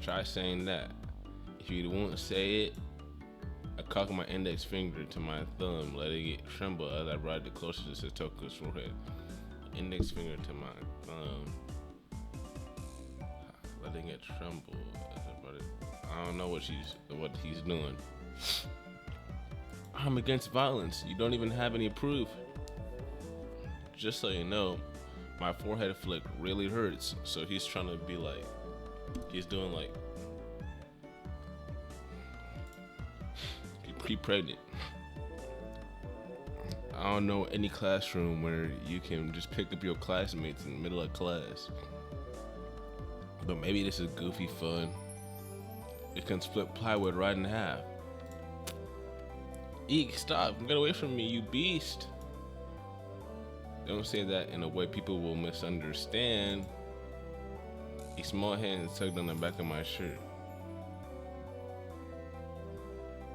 Try saying that. If you won't say it, I cock my index finger to my thumb, letting it tremble as I ride it closer to Satoko's forehead. Index finger to my thumb, letting it tremble as I ride it. I don't know what he's doing. I'm against violence. You don't even have any proof. Just so you know, my forehead flick really hurts. So he's trying to be like, he's doing like, pre-pregnant. I don't know any classroom where you can just pick up your classmates in the middle of class. But maybe this is goofy fun. It can split plywood right in half. Eek, stop, get away from me, you beast. Don't say that in a way people will misunderstand. A small hand tugged on the back of my shirt.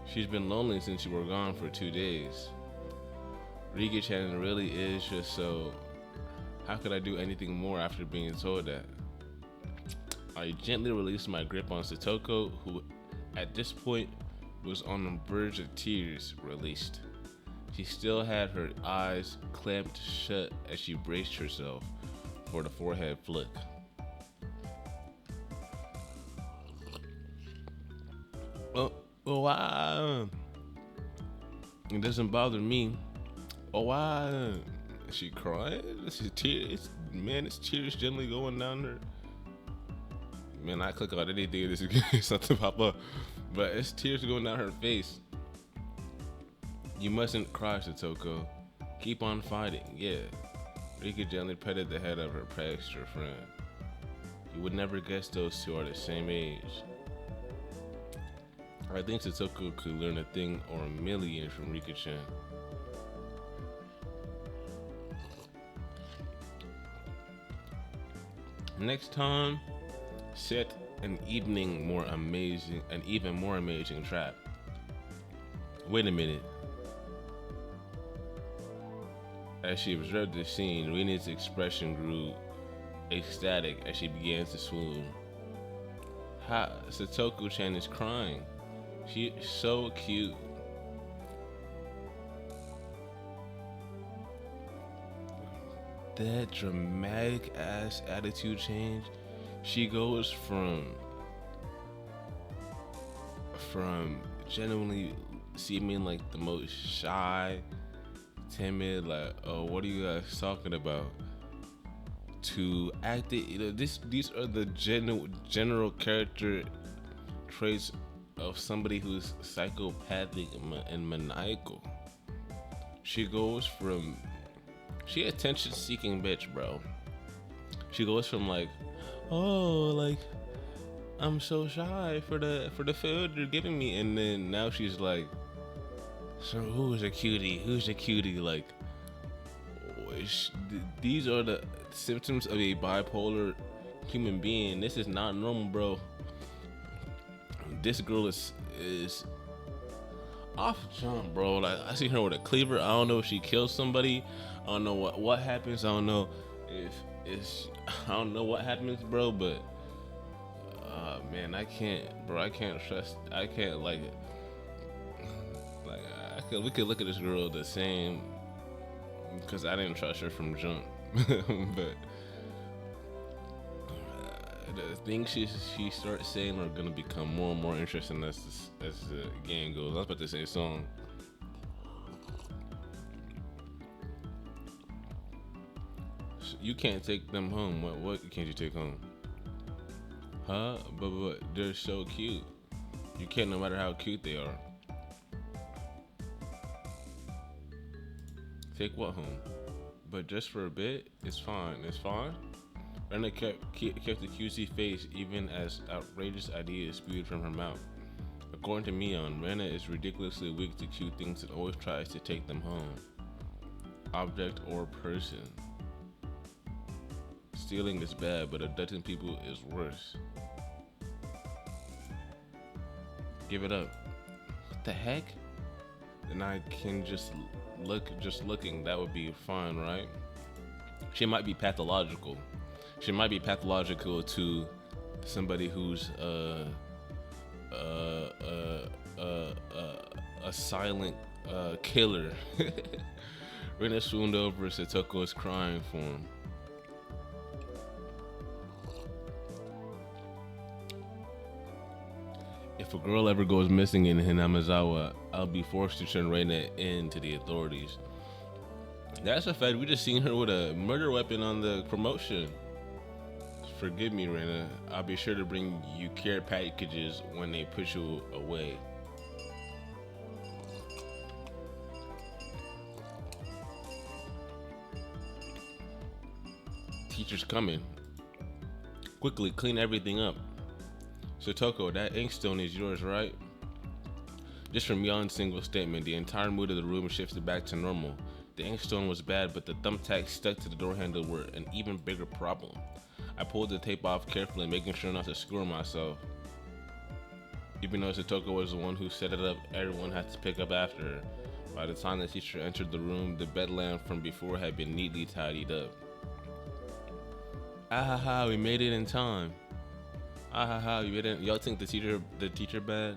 She's been lonely since you were gone for 2 days. Rika-chan really is just so. How could I do anything more after being told that? I gently released my grip on Satoko, who at this point was on the verge of tears released. She still had her eyes clamped shut as she braced herself for the forehead flick. Oh, wow. It doesn't bother me. Oh, wow. Is she crying? This is tears. Man, it's tears gently going down her. Man, I click on anything this is something pop up. But it's tears going down her face. You mustn't cry, Satoko. Keep on fighting, yeah. Rika gently petted the head of her prankster friend. You would never guess those two are the same age. I think Satoko could learn a thing or a million from Rika-chan. Next time, set an even more amazing trap. Wait a minute. As she observed the scene, Rina's expression grew ecstatic as she began to swoon. Satoko-chan is crying. She's so cute. That dramatic ass attitude change. She goes from genuinely seeming like the most shy, timid, like, oh, what are you guys talking about? To acting, these are the general character traits of somebody who's psychopathic and maniacal. She goes from attention-seeking bitch, bro. She goes from like, oh, like, I'm so shy for the food you're giving me, and then now she's like, so who's a cutie? Like, these are the symptoms of a bipolar human being. This is not normal, bro. This girl is off jump, bro. Like, I see her with a cleaver. I don't know if she kills somebody. I don't know what happens. I don't know if it's. I don't know what happens, bro. But man, I can't trust. I can't like. We could look at this girl the same, because I didn't trust her from jump. But the things she starts saying are gonna become more and more interesting as the game goes. I was about to say a song. You can't take them home. What can't you take home? Huh? But they're so cute. You can't, no matter how cute they are. Take what home? But just for a bit, it's fine. It's fine. Rena kept the cutesy face even as outrageous ideas spewed from her mouth. According to Mion, Rena is ridiculously weak to cute things and always tries to take them home. Object or person. Stealing is bad, but abducting people is worse. Give it up. What the heck? Then I can just looking, that would be fine, right? She might be pathological. She might be pathological to somebody who's a silent killer. Rena swooned over. Satoko is crying for him. If a girl ever goes missing in Hinamizawa, I'll be forced to turn Reina in to the authorities. That's a fact. We just seen her with a murder weapon on the promotion. Forgive me, Reina. I'll be sure to bring you care packages when they put you away. Teacher's coming. Quickly, clean everything up. Satoko, that inkstone is yours, right? Just from Mion's single statement, the entire mood of the room shifted back to normal. The inkstone was bad, but the thumbtacks stuck to the door handle were an even bigger problem. I pulled the tape off carefully, making sure not to screw myself. Even though Satoko was the one who set it up, everyone had to pick up after her. By the time the teacher entered the room, the bed lamp from before had been neatly tidied up. Ah ha ha, we made it in time. Ah ha ha, we made it. Y'all think the teacher bad?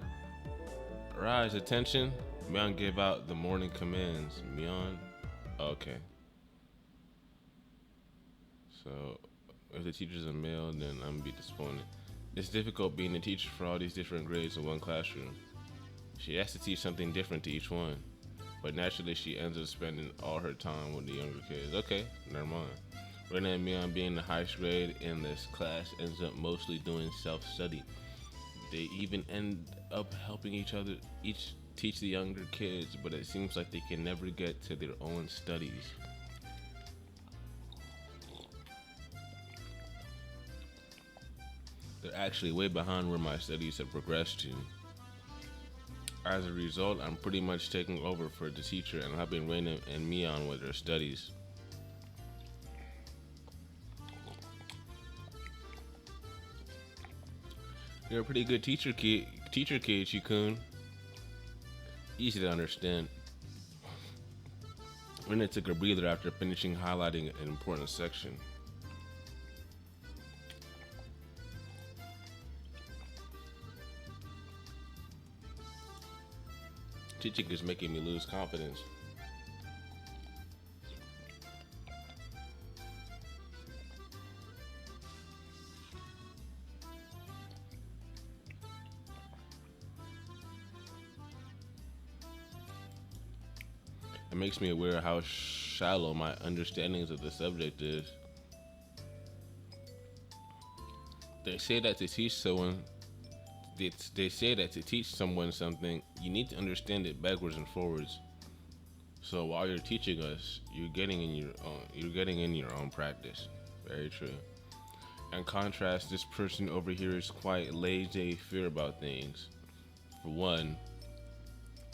Rise, attention. Mion gave out the morning commands. Mion? Okay. So, if the teacher's a male, then I'm gonna be disappointed. It's difficult being a teacher for all these different grades in one classroom. She has to teach something different to each one. But naturally, she ends up spending all her time with the younger kids. Okay, never mind. Rena and Mion being the highest grade in this class ends up mostly doing self-study. They even end up helping each teach the younger kids, but it seems like they can never get to their own studies. They're actually way behind where my studies have progressed to. As a result, I'm pretty much taking over for the teacher and helping Reina and Mion with their studies. You're a pretty good teacher, Keiichi-kun. Easy to understand. Reina took a breather after finishing highlighting an important section. Teaching is making me lose confidence. It makes me aware of how shallow my understandings of the subject is. They say that to teach someone something, you need to understand it backwards and forwards. So while you're teaching us, you're getting in your own practice. Very true. In contrast, this person over here is quite laissez-faire about things. For one,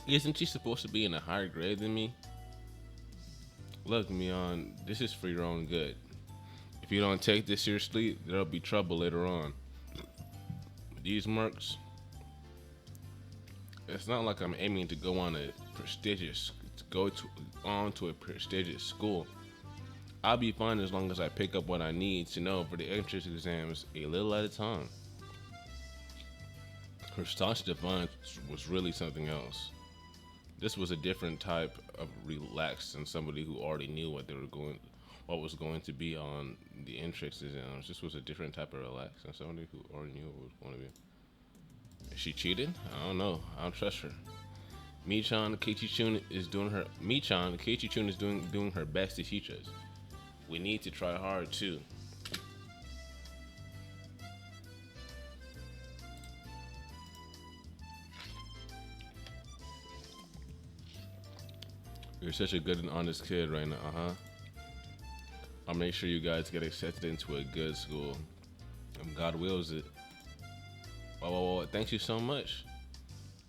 isn't she supposed to be in a higher grade than me? Look, Mion, this is for your own good. If you don't take this seriously, there'll be trouble later on. These marks, it's not like I'm aiming to go on to a prestigious school. I'll be fine as long as I pick up what I need to know for the entrance exams a little at a time. Her staunch defiance was really something else. This was a different type of relaxed than somebody who already knew what was going to be on the entrance exams. This was a different type of relaxed than somebody who already knew what was going to be. Is she cheating? I don't know. I don't trust her. Keiichi-chun is doing her best to teach us. We need to try hard too. You're such a good and honest kid right now, I'll make sure you guys get accepted into a good school. God wills it. Oh, thank you so much.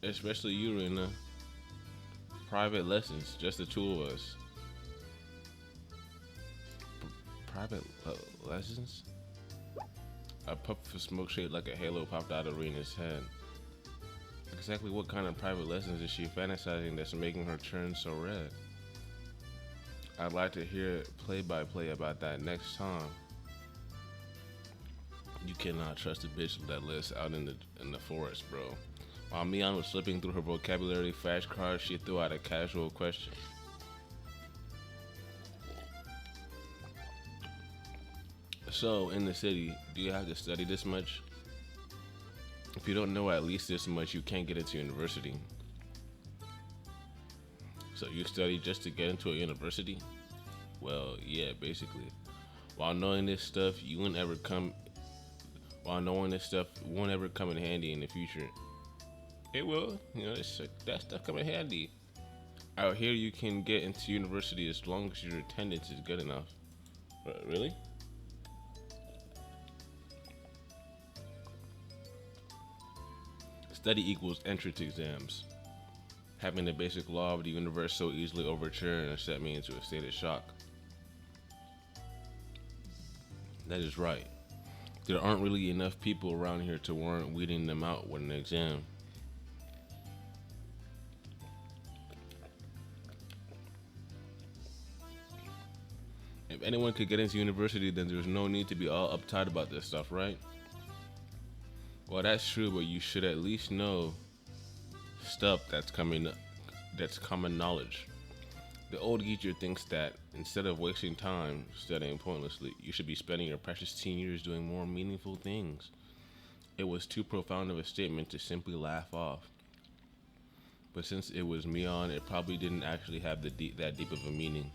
Especially you, Rena. Private lessons, just the two of us. Private lessons? A puff of smoke shaped like a halo popped out of Rena's head. Exactly what kind of private lessons is she fantasizing that's making her turn so red? I'd like to hear play-by-play about that next time. You cannot trust a bitch with that list out in the forest, bro. While Mion was flipping through her vocabulary flashcards, she threw out a casual question. So, in the city, do you have to study this much? If you don't know at least this much, you can't get into university. So you study just to get into a university? Well, yeah, basically. While knowing this stuff won't ever come in handy in the future. It will, that stuff come in handy. Out here you can get into university as long as your attendance is good enough. Really? Study equals entrance exams. Having the basic law of the universe so easily overturned and set me into a state of shock. That is right. There aren't really enough people around here to warrant weeding them out with an exam. If anyone could get into university, then there's no need to be all uptight about this stuff, right? Well, that's true, but you should at least know stuff that's common knowledge. The old teacher thinks that instead of wasting time studying pointlessly, you should be spending your precious teen years doing more meaningful things. It was too profound of a statement to simply laugh off. But since it was Mion, it probably didn't actually have that deep of a meaning.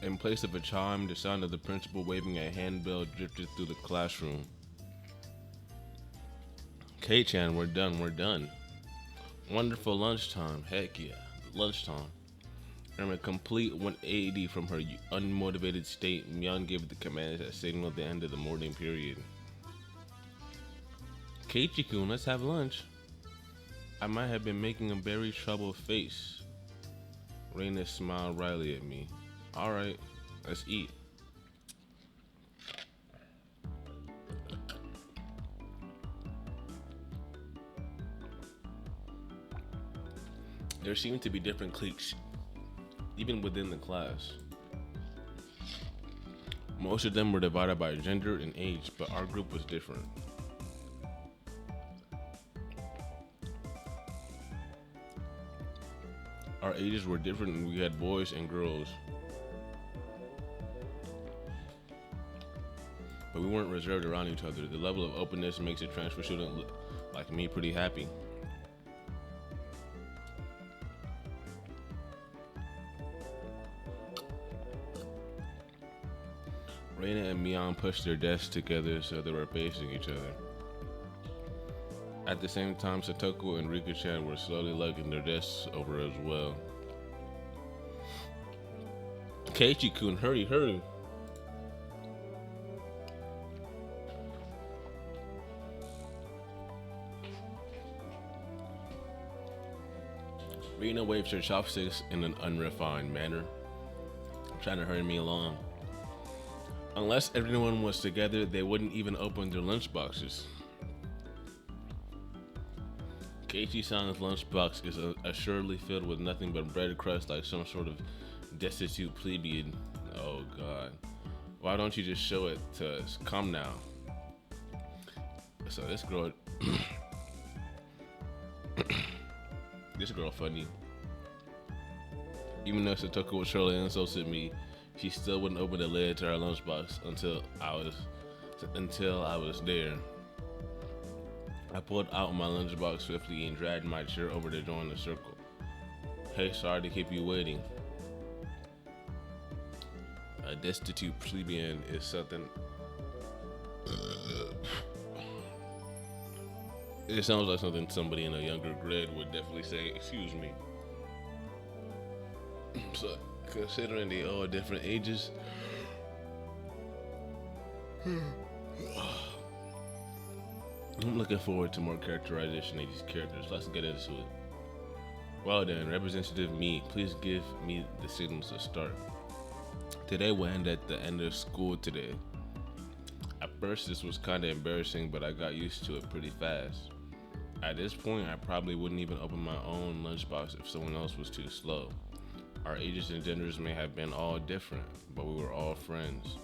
In place of a chime, the sound of the principal waving a handbell drifted through the classroom. K-chan, we're done, we're done. Wonderful lunchtime, heck yeah, lunchtime. In a complete 180 from her unmotivated state, Myeon gave the commands that signaled the end of the morning period. Keiichi-kun, let's have lunch. I might have been making a very troubled face. Reina smiled wryly at me. Alright, let's eat. There seemed to be different cliques, even within the class. Most of them were divided by gender and age, but our group was different. Our ages were different and we had boys and girls. But we weren't reserved around each other. The level of openness makes a transfer student like me pretty happy. Reina and Mion pushed their desks together so they were facing each other. At the same time, Satoko and Rika-chan were slowly lugging their desks over as well. Keiichi-kun, hurry, hurry! Rina waved her chopsticks in an unrefined manner, trying to hurry me along. Unless everyone was together, they wouldn't even open their lunchboxes. Keiichi-san's lunchbox is assuredly filled with nothing but bread crust like some sort of destitute plebeian. Oh god. Why don't you just show it to us? Come now. So this girl this girl funny. Even though Satoko was surely insulted me, she still wouldn't open the lid to her lunchbox until I was there. I pulled out my lunchbox swiftly and dragged my chair over to join the circle. Hey, sorry to keep you waiting. A destitute plebeian is something. It sounds like something somebody in a younger grade would definitely say. Excuse me. So, considering they all different ages, I'm looking forward to more characterization of these characters. Let's get into it. Well then, Representative Me, please give me the signals to start. Today will end at the end of school today. At first this was kinda embarrassing, but I got used to it pretty fast. At this point, I probably wouldn't even open my own lunchbox if someone else was too slow. Our ages and genders may have been all different, but we were all friends.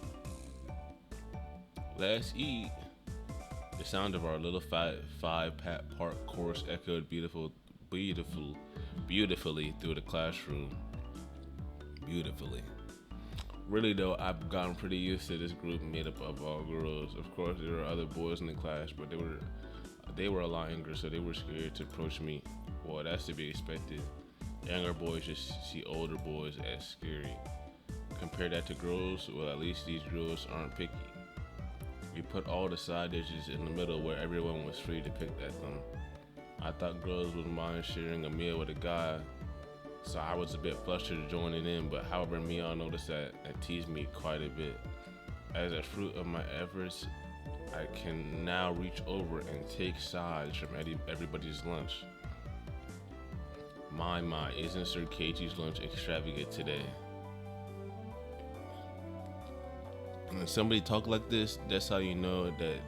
Let's eat. The sound of our little five-part course echoed beautifully through the classroom. Beautifully. Really though, I've gotten pretty used to this group made up of all girls. Of course, there were other boys in the class, but they were a lot younger, so they were scared to approach me. Well, that's to be expected. Younger boys just see older boys as scary. Compare that to girls, well, at least these girls aren't picky. We put all the side dishes in the middle where everyone was free to pick at them. I thought girls would mind sharing a meal with a guy, so I was a bit flustered joining in, but however, Mia noticed that and teased me quite a bit. As a fruit of my efforts, I can now reach over and take sides from everybody's lunch. My, isn't Sir Keiichi's lunch extravagant today? When somebody talk like this, that's how you know that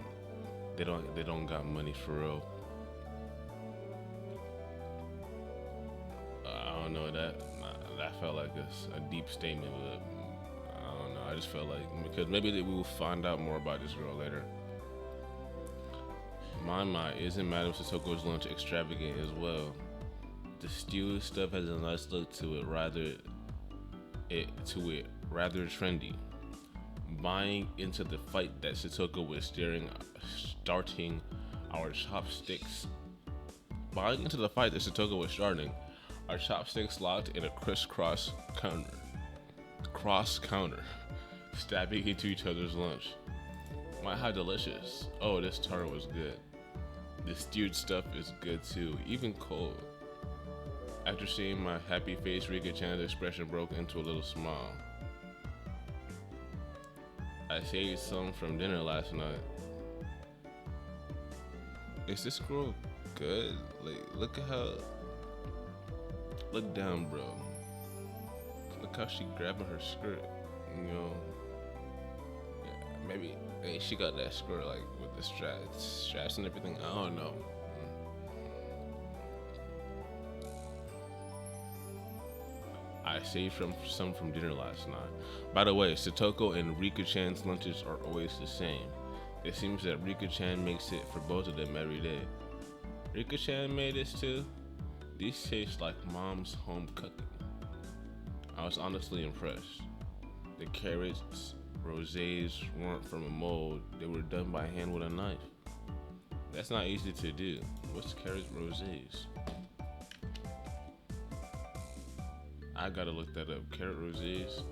they don't got money for real. I don't know that felt like a deep statement, but I don't know. I just felt like because maybe we will find out more about this girl later. My, isn't Madame Sissoko's lunch extravagant as well? The stew stuff has a nice look to it, rather trendy. Buying into the fight that Sitoko was starting our chopsticks. Buying into the fight that Sitoko was starting, our chopsticks locked in a crisscross cross counter, stabbing into each other's lunch. My, how delicious! Oh, this tart was good. The stewed stuff is good too, even cold. After seeing my happy face, Rika-chan's expression broke into a little smile. I saved some from dinner last night. Is this girl good? Like, look at how. Look down, bro. Look how she grabbing her skirt. You know. Yeah, maybe. Hey, she got that skirt like with the straps and everything. I don't know. I saved some from dinner last night. By the way, Satoko and Rika-chan's lunches are always the same. It seems that Rika-chan makes it for both of them every day. Rika-chan made this too? These taste like mom's home cooking. I was honestly impressed. The carrots, rosés weren't from a mold. They were done by hand with a knife. That's not easy to do. What's carrots, rosés? I gotta look that up. Carrot rosés.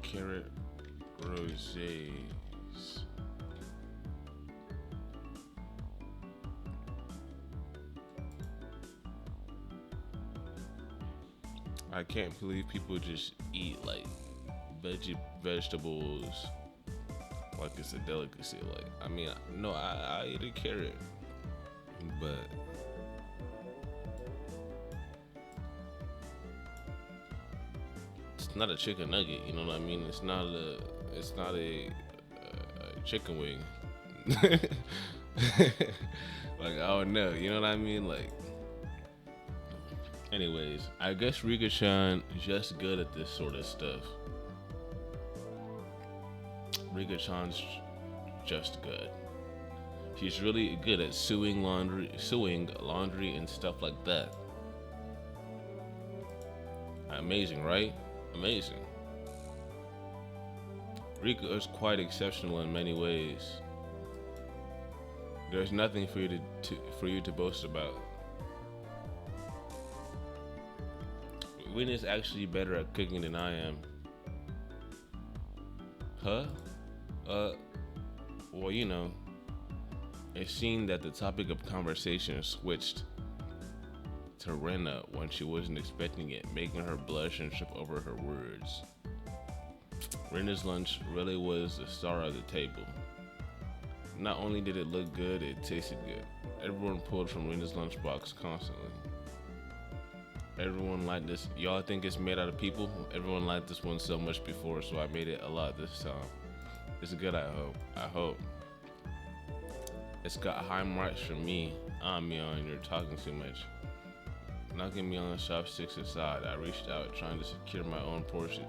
Carrot rosés. I can't believe people just eat like vegetables like it's a delicacy. Like, I mean, no, I eat a carrot, but it's not a chicken nugget. You know what I mean? It's not a chicken wing. Like, I don't know. You know what I mean? Like. Anyways, I guess Rika-chan just good at this sort of stuff. Rika-chan's just good. She's really good at sewing laundry and stuff like that. Amazing, right? Amazing. Rika is quite exceptional in many ways. There's nothing for you to boast about. Win is actually better at cooking than I am. Huh? Well, you know, it seemed that the topic of conversation switched to Rena when she wasn't expecting it, making her blush and trip over her words. Rena's lunch really was the star of the table. Not only did it look good, it tasted good. Everyone pulled from Rena's lunchbox constantly. Everyone liked this. Y'all think it's made out of people? Everyone liked this one so much before, so I made it a lot this time. It's good, I hope. It's got high marks from me. Myeon, you're talking too much. Knocking me on the chopsticks aside, I reached out, trying to secure my own portion.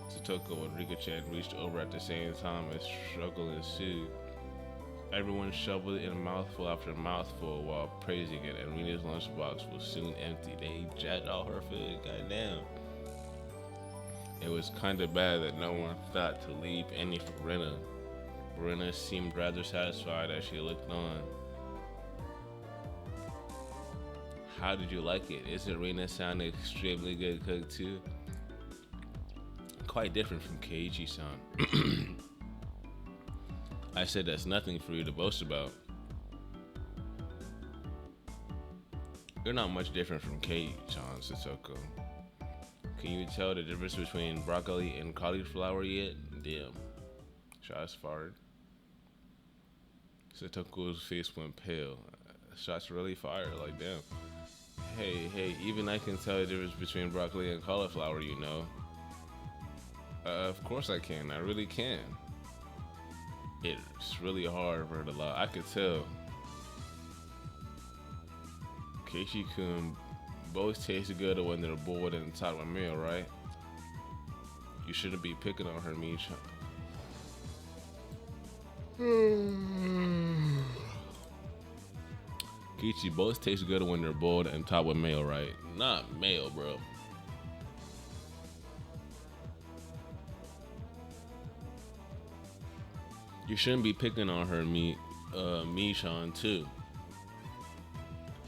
Satoko and Rika-chan reached over at the same time as struggle ensued. Everyone shoveled in mouthful after mouthful while praising it, and Rena's lunchbox was soon empty. They jacked all her food, goddamn. It was kinda bad that no one thought to leave any for Rena. Rena seemed rather satisfied as she looked on. How did you like it? Isn't Rena sound extremely good cook too? Quite different from Keiichi-san. I said that's nothing for you to boast about. You're not much different from Keiichi-chan, Sissoko. Can you tell the difference between broccoli and cauliflower yet? Damn. Shots fired. Satoko's face went pale. shots really fire. Like damn. Hey, even I can tell the difference between broccoli and cauliflower. You know. Of course I can. I really can. It's really hard for her to lie. I could tell. Keishi Kun both taste good when they're boiled and topped with mayo, right? You shouldn't be picking on her, Misha. Kichi, both taste good when they're boiled and topped with mayo, right? Not mayo, bro. You shouldn't be picking on her, Mishan, too.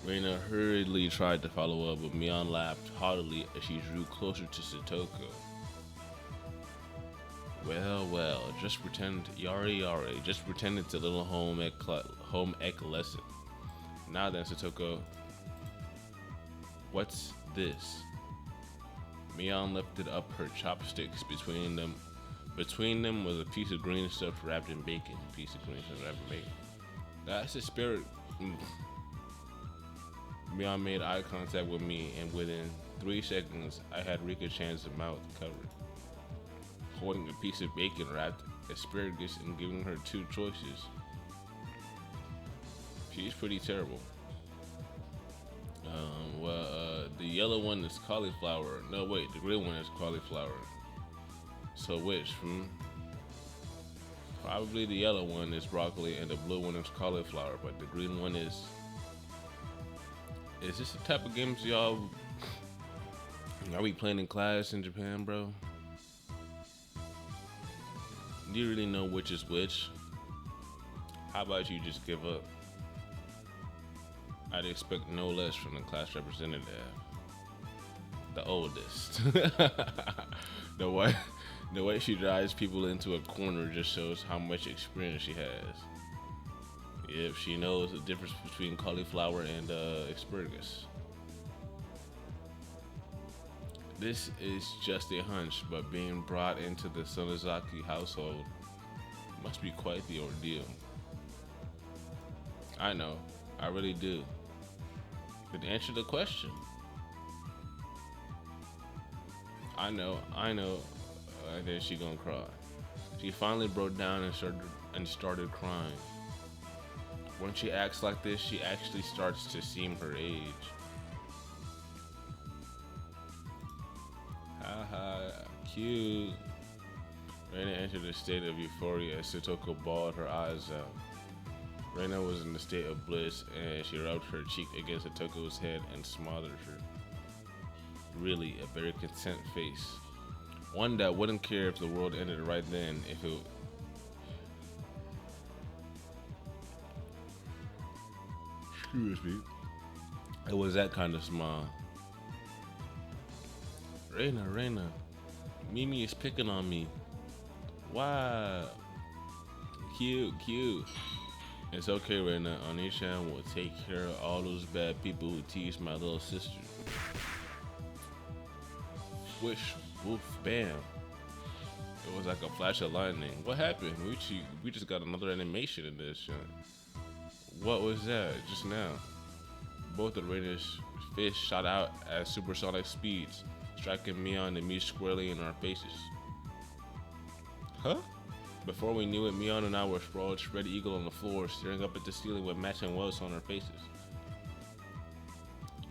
Reina hurriedly tried to follow up, but Mion laughed haughtily as she drew closer to Satoko. Well, just pretend, Yari, just pretend it's a little home ec lesson. Now then, Satoko, what's this? Mion lifted up her chopsticks. Between them was a piece of green stuff wrapped in bacon. That's the spirit. Mion made eye contact with me, and within 3 seconds, I had Rika-chan's mouth covered. Holding a piece of bacon wrapped asparagus and giving her 2 choices. She's pretty terrible. The yellow one is cauliflower. No, wait, the green one is cauliflower. So which? Probably the yellow one is broccoli and the blue one is cauliflower, but the green one is... Is this the type of games y'all are we playing in class in Japan, bro? Do you really know which is which? How about you just give up? I'd expect no less from the class representative. The oldest. The way she drives people into a corner just shows how much experience she has. Yep, she knows the difference between cauliflower and asparagus. This is just a hunch, but being brought into the Sonozaki household must be quite the ordeal. I know, I really do. But answer the question. I know. And then she gonna cry. She finally broke down and started crying. When she acts like this, she actually starts to seem her age. Haha, cute. Reina entered a state of euphoria as Satoko bawled her eyes out. Reina was in a state of bliss, and she rubbed her cheek against Satoko's head and smothered her. Really, a very content face. One that wouldn't care if the world ended right then, if it... Excuse me. It was that kind of smile. Reina, Mimi is picking on me. Wow. Cute. It's okay, Reina. Onishan will take care of all those bad people who tease my little sister. Wish, woof, bam. It was like a flash of lightning. What happened? We just got another animation in this shit. What was that just now? Both of Reina's fists shot out at supersonic speeds, striking Mion and me squarely in our faces. Huh? Before we knew it, Mion and I were sprawled spread eagle on the floor, staring up at the ceiling with matching welts on our faces.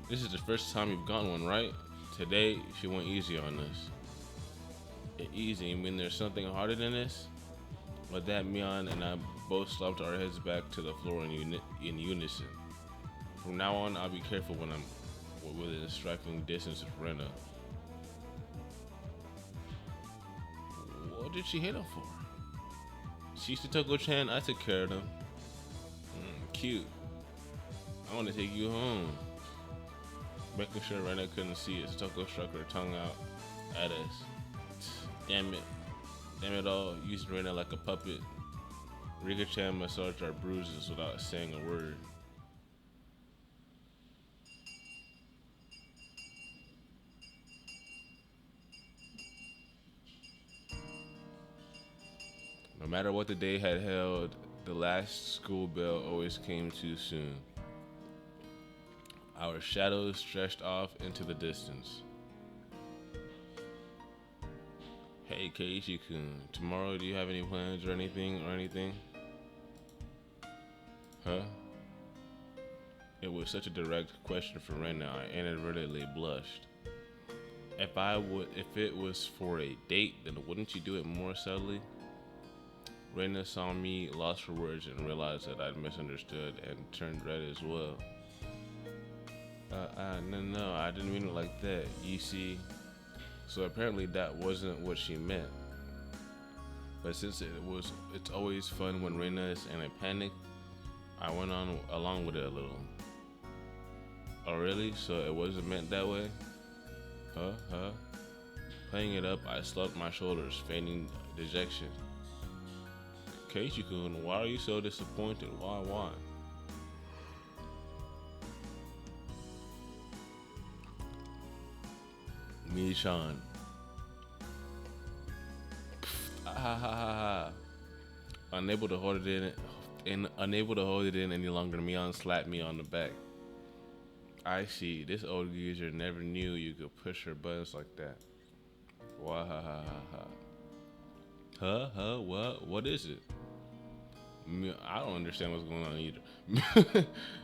This is the first time you've gotten one, right? Today, she went easy on us. Easy? You mean there's something harder than this? With that, Mion and I both slumped our heads back to the floor in unison. From now on, I'll be careful when I'm within striking distance of Rena. What did she hit him for? She's Toko-chan, I took care of them. Cute. I want to take you home. Making sure Rena couldn't see it, Toko struck her tongue out at us. Damn it all, using Rena like a puppet. Rika-chan massaged our bruises without saying a word. No matter what the day had held, the last school bell always came too soon. Our shadows stretched off into the distance. Hey Keiichi-kun, tomorrow do you have any plans or anything? Huh? It was such a direct question for Rena, I inadvertently blushed. If it was for a date, then wouldn't you do it more subtly? Rena saw me, lost for words, and realized that I'd misunderstood and turned red as well. No, I didn't mean it like that. You see, so apparently that wasn't what she meant. But since it's always fun when Rena is in a panic, I went on along with it a little. Oh really? So it wasn't meant that way? Huh? Playing it up, I slumped my shoulders, feigning dejection. Keiichi-kun, why are you so disappointed? Why? Michan. Ha ha ha. Unable to hold it in any longer, Mion slapped me on the back. I see. This old geezer never knew you could push her buttons like that. Wahahaha. Huh? What is it? I don't understand what's going on either.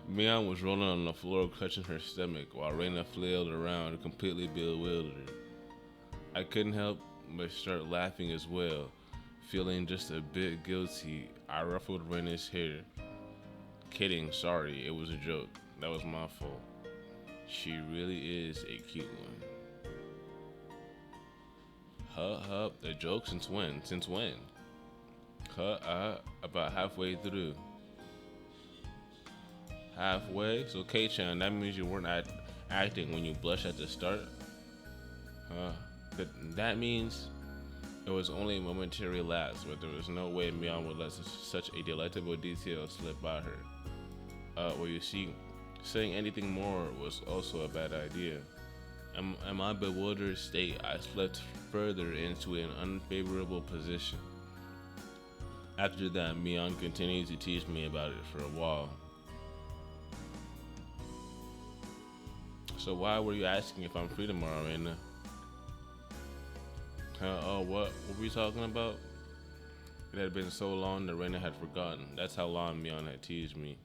Mion was rolling on the floor, clutching her stomach, while Rena flailed around, completely bewildered. I couldn't help but start laughing as well. Feeling just a bit guilty, I ruffled Rena's hair. Kidding, sorry, it was a joke. That was my fault. She really is a cute one. Huh, a joke since when? About halfway through. Halfway? So Kei-chan, that means you weren't acting when you blushed at the start? That means it was only a momentary lapse, but there was no way Mion would let such a delectable detail slip by her. Well, you see, saying anything more was also a bad idea. In my bewildered state, I slipped further into an unfavorable position. After that, Mion continued to tease me about it for a while. So why were you asking if I'm free tomorrow, Rena? What were we talking about? It had been so long that Rena had forgotten. That's how long Mion had teased me.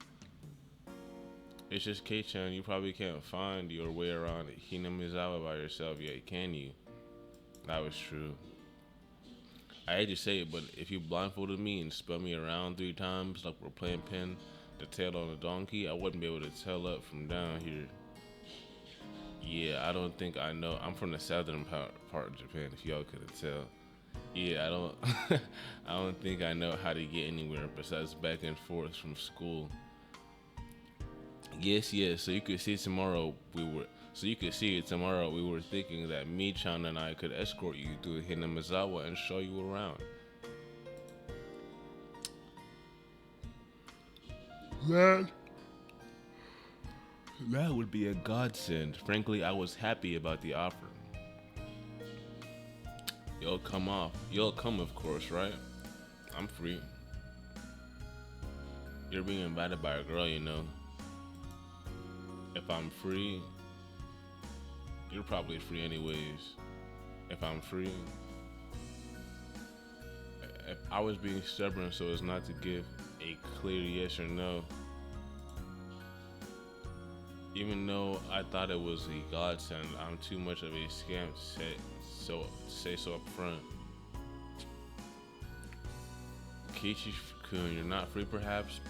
It's just Kei-chan, you probably can't find your way around Hinamizawa by yourself yet, can you? That was true. I hate to say it, but if you blindfolded me and spun me around 3 times like we're playing pin the tail on a donkey, I wouldn't be able to tell up from down here. Yeah, I don't think I know. I'm from the southern part of Japan, if y'all couldn't tell. Yeah, I don't think I know how to get anywhere besides back and forth from school. Yes, so you could see it tomorrow we were thinking that Michan and I could escort you to Hinamizawa and show you around. That would be a godsend. Frankly, I was happy about the offer. You'll come, of course, right? I'm free. You're being invited by a girl, you know. If I'm free, you're probably free anyways. If I'm free, if I was being stubborn so as not to give a clear yes or no, even though I thought it was a godsend, I'm too much of a scamp to say so up front. Keiichi-kun, you're not free perhaps?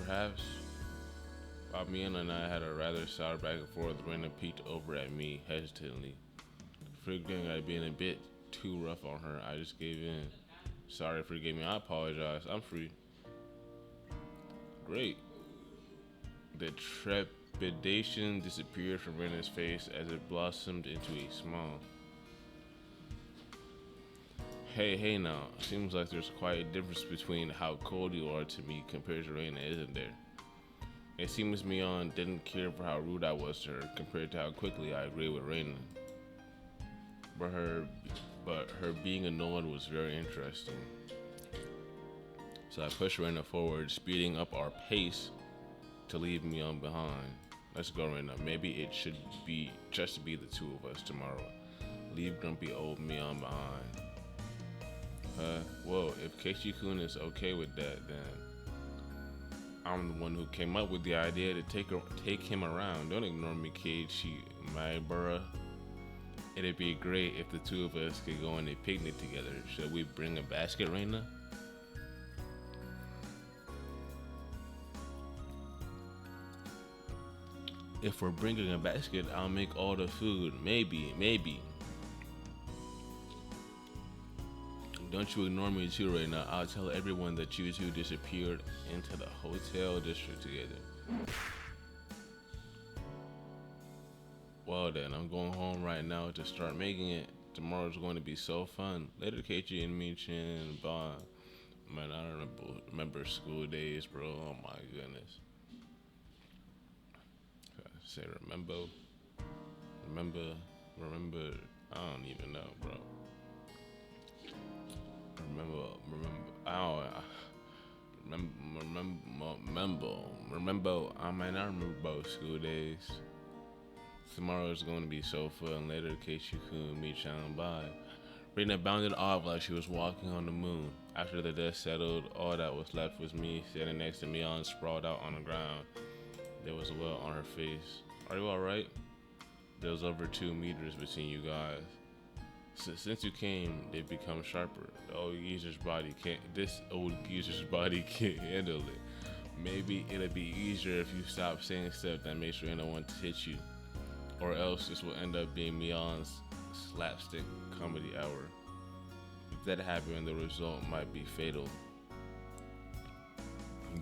Mion and I had a rather sour back and forth. Rena peeked over at me hesitantly. Forgetting I'd been a bit too rough on her, I just gave in. Sorry, forgive me, I apologize. I'm free. Great. The trepidation disappeared from Rena's face as it blossomed into a smile. Hey now, seems like there's quite a difference between how cold you are to me compared to Rena, isn't there? It seems Mion didn't care for how rude I was to her compared to how quickly I agreed with Rena. But her being annoyed was very interesting. So I pushed Rena forward, speeding up our pace to leave Mion behind. Let's go right now. Maybe it should be just be the two of us tomorrow. Leave grumpy old me on behind. Well, if Keiichi-kun is okay with that, then I'm the one who came up with the idea to take him around. Don't ignore me, Keiichi, my bruh. It'd be great if the two of us could go on a picnic together. Should we bring a basket, Reina? If we're bringing a basket, I'll make all the food. Maybe, maybe. Don't you ignore me too right now. I'll tell everyone that you two disappeared into the hotel district together. Well then, I'm going home right now to start making it. Tomorrow's going to be so fun. Later, Keiichi and Michin, bye. Man, I don't remember school days, bro. Oh my goodness. Say remember, remember. I don't even know, bro. Remember. I don't. Remember. I might not remember about school days. Tomorrow is going to be so fun. Later, Keishiku meet Chan by. Rina bounded off like she was walking on the moon. After the dust settled, all that was left was me standing next to Mion, sprawled out on the ground. There was a well on her face. Are you alright? There was over 2 meters between you guys. Since you came, they've become sharper. This old geezer's body can't handle it. Maybe it'll be easier if you stop saying stuff that makes Rina want to hit you. Or else this will end up being Mion's slapstick comedy hour. If that happened, the result might be fatal.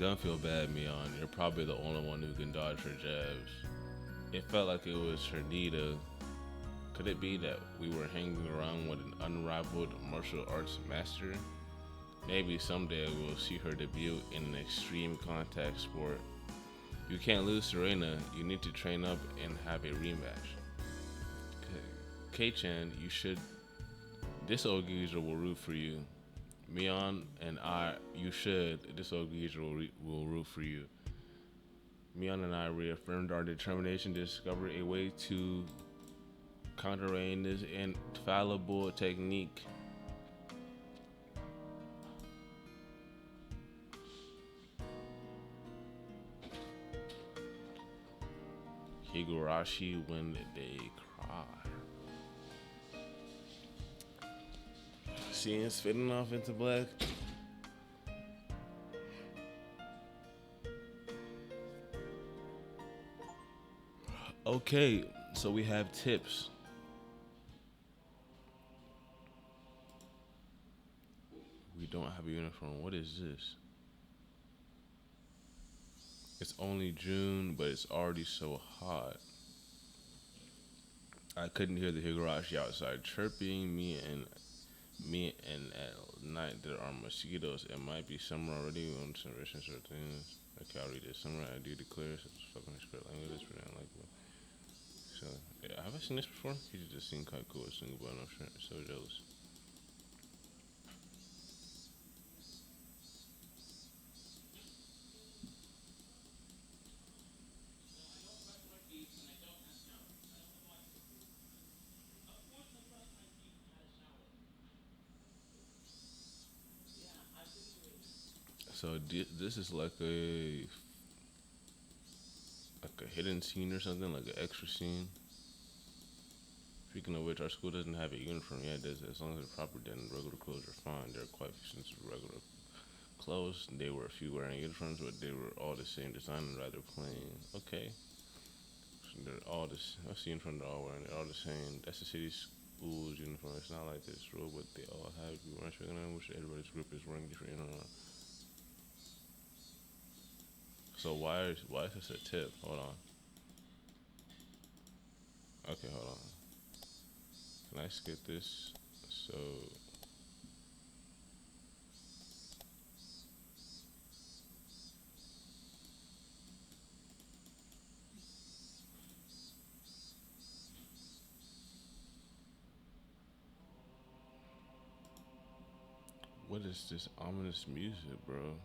Don't feel bad, Mion. You're probably the only one who can dodge her jabs. It felt like it was her Nita. Could it be that we were hanging around with an unrivaled martial arts master? Maybe someday we'll see her debut in an extreme contact sport. You can't lose to Reina. You need to train up and have a rematch. Kei-chan, you should. This old geezer will root for you. Mion and I, you should. This old geezer will root for you. Mion and I reaffirmed our determination to discover a way to counteract this infallible technique. Higurashi when they cry. Seeing fitting off into black. Okay, so we have tips. We don't have a uniform. What is this? It's only June, but it's already so hot. I couldn't hear the higurashi outside chirping. Me and at night there are mosquitoes. It might be summer already when some restrictions are things. Okay, I'll read this. Summer, I do declare. Such fucking script language is pretty unlikely. So, yeah, have I seen this before? He just seemed quite cool. Single boy, no shirt. So jealous. So this is like a hidden scene or something, like an extra scene. Speaking of which, our school doesn't have a uniform yet, does it? As long as they're proper, then regular clothes are fine. There are quite a few of regular clothes. They were a few wearing uniforms, but they were all the same design and rather plain. Okay. So they're all this. I see uniform they're all wearing. They're all the same. That's the city school's uniform. It's not like this rule, but they all have you wearing checking which everybody's group is wearing different uniform. So why is this a tip? Hold on. Okay, hold on. Can I skip this? So what is this ominous music, bro?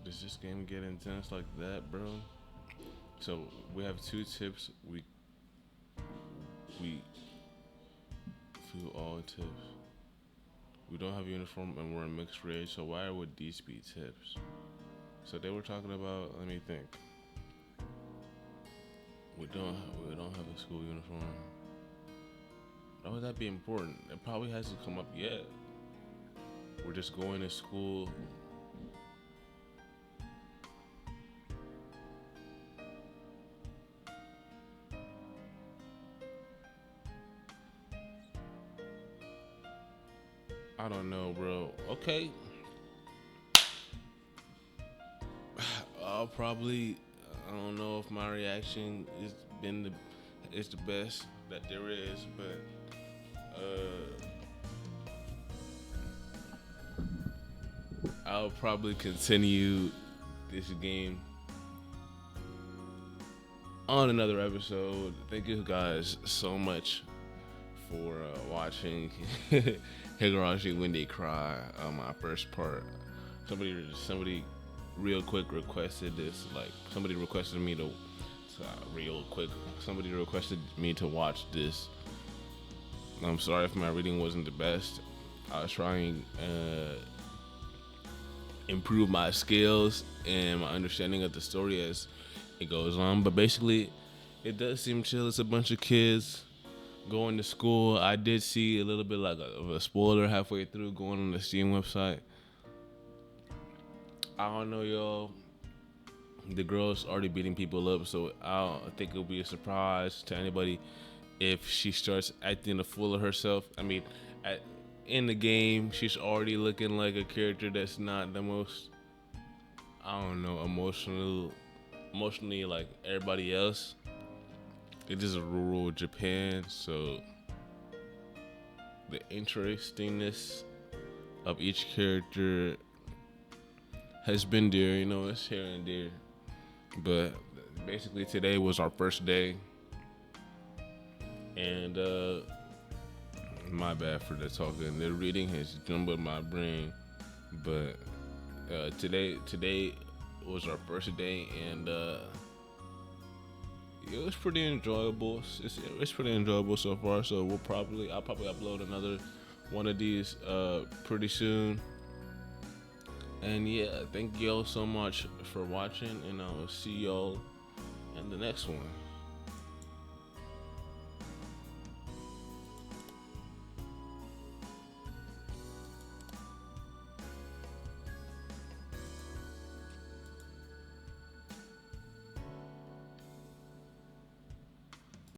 Does this game get intense like that, bro? So we have two tips. We feel all tips. We don't have uniform and we're in mixed race. So why would these be tips? So they were talking about. Let me think. We don't have a school uniform. Why would that be important? It probably hasn't come up yet. We're just going to school. I don't know, bro. Okay. I'll probably. I don't know if my reaction is the best that there is, but I'll probably continue this game on another episode. Thank you guys so much for watching Higurashi When They Cry on my first part. Somebody real quick requested this. Like somebody requested me to real quick. Somebody requested me to watch this. I'm sorry if my reading wasn't the best. I was trying improve my skills and my understanding of the story as it goes on. But basically, it does seem chill. It's a bunch of kids going to school. I did see a little bit like of a spoiler halfway through going on the Steam website. I don't know, y'all. The girl's already beating people up, so I don't think it'll be a surprise to anybody if she starts acting a fool of herself. I mean, in the game, she's already looking like a character that's not the most, I don't know, emotionally like everybody else. It is a rural Japan, so the interestingness of each character has been there, it's here and there. But basically today was our first day. And my bad for the talking. The reading has jumbled my brain. But today was our first day, and it was pretty enjoyable. It's pretty enjoyable so far. So I'll probably upload another one of these pretty soon. And yeah, thank y'all so much for watching, and I will see y'all in the next one.